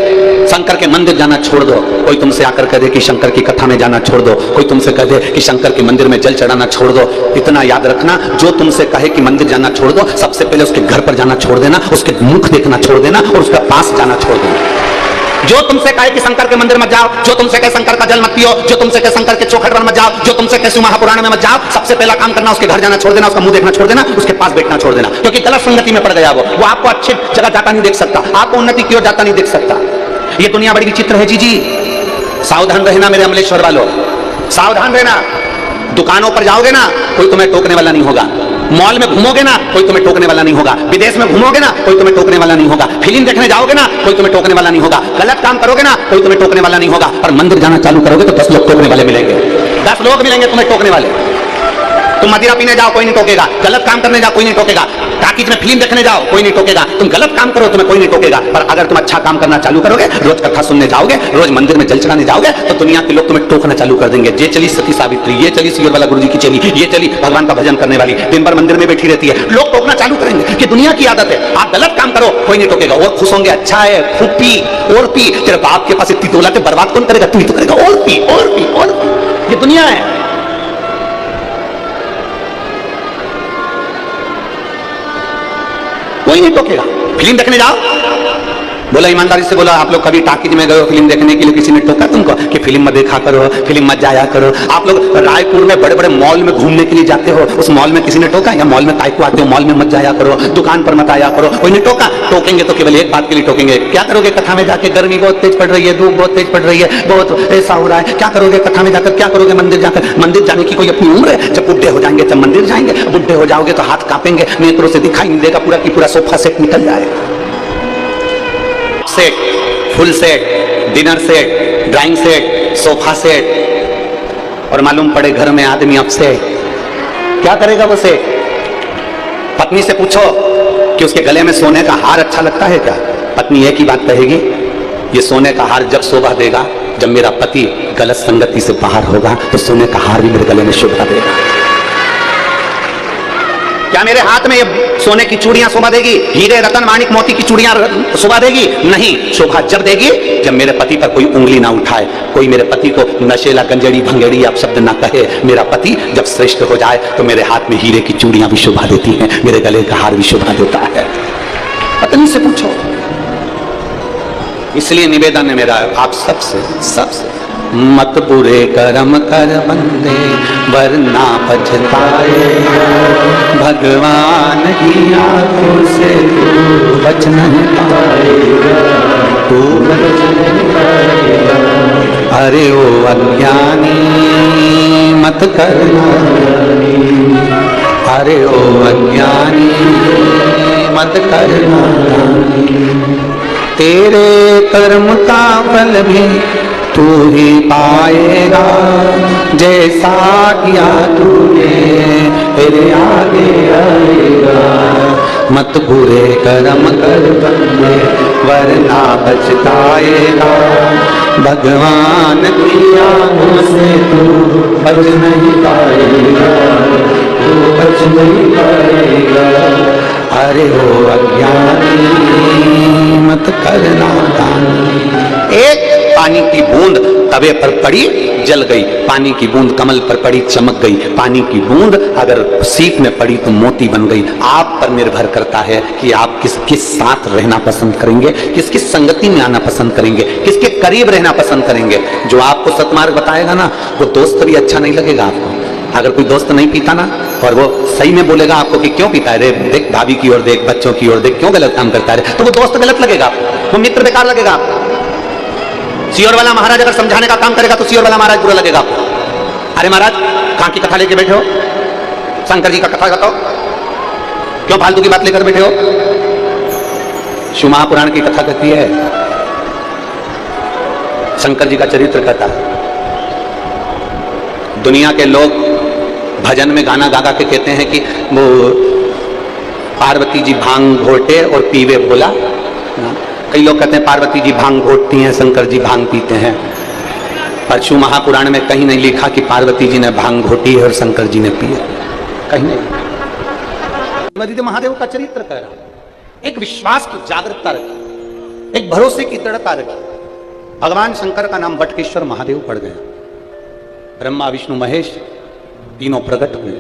शंकर के मंदिर जाना छोड़ दो, कोई तुमसे आकर कह दे कि शंकर की कथा में जाना छोड़ दो, कोई तुमसे कह दे कि शंकर के मंदिर में जल चढ़ाना छोड़ दो, इतना याद रखना, जो तुमसे कहे कि मंदिर जाना छोड़ दो, सबसे पहले उसके घर पर जाना छोड़ देना, उसके मुख देखना छोड़ देना, और उसका पास जाना छोड़ देना। जो तुमसे कहे कि शंकर के मंदिर मत जाओ, जो तुमसे कहे शंकर का जल मत पियो, जो तुमसे कहे शंकर के चौखट पर मत जाओ, जो तुमसे कहे महापुराण में मत जाओ, सबसे पहला काम करना उसके घर जाना छोड़ देना, उसका मुंह देखना छोड़ देना, उसके पास बैठना छोड़ देना। क्योंकि गलत संगति में पड़ गया वो आपको अच्छी जगह जाता नहीं देख सकता, आपको उन्नति की ओर जाता नहीं देख सकता। ये दुनिया बड़ी विचित्र है जी। सावधान रहना मेरे अमलेश्वर वालों, सावधान रहना। दुकानों पर जाओगे ना, कोई तुम्हें टोकने वाला नहीं होगा। मॉल में घूमोगे ना, कोई तुम्हें टोकने वाला नहीं होगा। विदेश में घूमोगे ना, कोई तुम्हें टोकने वाला नहीं होगा। फिल्म देखने जाओगे ना, कोई तुम्हें टोकने वाला नहीं होगा। गलत काम करोगे ना, कोई तुम्हें टोकने वाला नहीं होगा। पर मंदिर जाना चालू करोगे तो 10 लोग टोकने वाले मिलेंगे, 10 लोग मिलेंगे तुम्हें टोकने वाले। तुम मदिरा पीने जाओ, कोई नहीं टोकेगा। गलत काम करने जाओ, कोई नहीं टोकेगा। टाकीज में फिल्म देखने जाओ, कोई नहीं टोकेगा। तुम गलत काम करो, तुम्हें कोई नहीं टोकेगा। पर अगर तुम अच्छा काम करना चालू करोगे, रोज कथा सुनने जाओगे, रोज मंदिर में जल चढ़ाने जाओगे, तो दुनिया के लोग तुम्हें टोकना चालू कर देंगे। ये चली सती सावित्री, ये चली सियोरवाला गुरुजी की चली, ये चली भगवान का भजन करने वाली, दिन भर मंदिर में बैठी रहती है। लोग टोकना चालू करेंगे कि दुनिया की आदत है, आप गलत काम करो कोई नहीं टोकेगा। और खुश होंगे, अच्छा है, खूब पी और पी, तेरे बाप के पास इतनी दौलत है, बर्बाद कौन करेगा, तू ही तो करेगा, और पी और पी और पी। ये दुनिया है। कोई नहीं टोकेगा। फिल्म देखने जाओ, बोला ईमानदारी से बोला, आप लोग कभी टाकीज में गए हो फिल्म देखने के लिए, किसी ने टोका तुमको कि फिल्म मत देखा करो, फिल्म मत जाया करो? आप लोग रायपुर में बड़े बड़े मॉल में घूमने के लिए जाते हो, उस मॉल में किसी ने टोका? या मॉल में काय को आते हो, मॉल में मत जाया करो, दुकान पर मत आया करो, कोई ने टोका? टोकेंगे तो केवल एक बात के लिए टोकेंगे, क्या करोगे कथा में जाके? गर्मी बहुत तेज पड़ रही है, धूप बहुत तेज पड़ रही है, बहुत ऐसा हो रहा है, क्या करोगे कथा में जाकर? क्या करोगे मंदिर जाकर? मंदिर जाने की कोई अपनी उम्र है? जब बुढ़े हो जाएंगे तब मंदिर जाएंगे, बुढ़े हो जाओगे तो हाथ कांपेंगे, नेत्रों से दिखाई नहीं देगा, पूरा की पूरा सोफा सेट निकल जाएगा। Set, full set, dinner set, drawing set, sofa set, और मालूम पड़े घर में आदमी अपसेट, क्या करेगा वो सेट? पत्नी से पूछो कि उसके गले में सोने का हार अच्छा लगता है क्या? पत्नी एक ही बात कहेगी, ये सोने का हार जब शोभा देगा जब मेरा पति गलत संगति से बाहर होगा, तो सोने का हार भी मेरे गले में शोभा देगा। क्या मेरे हाथ में ये सोने की चूड़ियां शोभा देगी, हीरे रतन माणिक मोती की चूड़ियां शोभा देगी? नहीं, शोभा जब देगी जब मेरे पति पर कोई उंगली ना उठाए, कोई मेरे पति को नशेला गंजेड़ी भंगेड़ी आप शब्द ना कहे। मेरा पति जब श्रेष्ठ हो जाए तो मेरे हाथ में हीरे की चूड़ियां भी शोभा देती हैं, मेरे गले का हार भी शोभा देता है। पत्नी से पूछो। इसलिए निवेदन है मेरा आप सबसे मत बुरे कर्म कर बंदे वरना पछताएगा। भगवान की आंखों से तू बच नहीं पाएगा, तू बच नहीं पाएगा। अरे ओ अज्ञानी मत करना, अरे ओ अज्ञानी मत करना। तेरे कर्म का फल भी तू ही पाएगा, जैसा किया तूने तेरे आगे आएगा। मत बुरे कर्म कर बंदे वरना पछताएगा। भगवान की आंखों से तू बच नहीं पाएगा, तू बच नहीं पाएगा। अरे ओ अज्ञानी मत करना दानी। एक पानी की बूंद तवे पर पड़ी जल गई, पानी की बूंद कमल पर पड़ी चमक गई, पानी की बूंद अगर सीप में पड़ी तो मोती बन गई। आप पर निर्भर करता है कि आप किसके साथ रहना पसंद करेंगे, किसकी संगति में आना पसंद करेंगे, किसके करीब रहना पसंद करेंगे। जो आपको सत्मार्ग बताएगा ना, वो दोस्त भी अच्छा नहीं लगेगा आपको। अगर कोई दोस्त नहीं पीता ना और वो सही में बोलेगा आपको कि क्यों पीता है रे, देख भाभी की ओर देख, बच्चों की ओर देख, क्यों गलत काम करता है, तो वो दोस्त गलत लगेगा, वो मित्र बेकार लगेगा आपको। सियोर वाला महाराज अगर समझाने का काम करेगा तो सियोर वाला महाराज बुरा लगेगा आपको। अरे महाराज कहां की कथा लेके बैठे हो, शंकर जी का कथा बताओ, क्यों फालतू की बात लेकर बैठे हो। शिव महापुराण की कथा कहती है, शंकर जी का चरित्र कहता है। दुनिया के लोग भजन में गाना गा के कहते हैं कि वो पार्वती जी भांग घोटे और पीवे भोला। कई लोग कहते हैं पार्वती जी भांग घोटती हैं, शंकर जी भांग पीते हैं। पर शिव महापुराण में कहीं नहीं लिखा कि पार्वती जी ने भांग घोटी है और शंकर जी ने पी है, कहीं नहीं। महादेव का चरित्र कह रहा है, एक विश्वास की जागरूकता रखी, एक भरोसे की दृढ़ता रखी। भगवान शंकर का नाम बटकेश्वर महादेव पड़ गया। ब्रह्मा विष्णु महेश तीनों प्रकट हुए,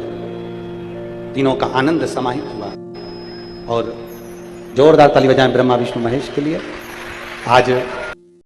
तीनों का आनंद समाहित हुआ। और जोरदार ताली बजाएं ब्रह्मा विष्णु महेश के लिए। आज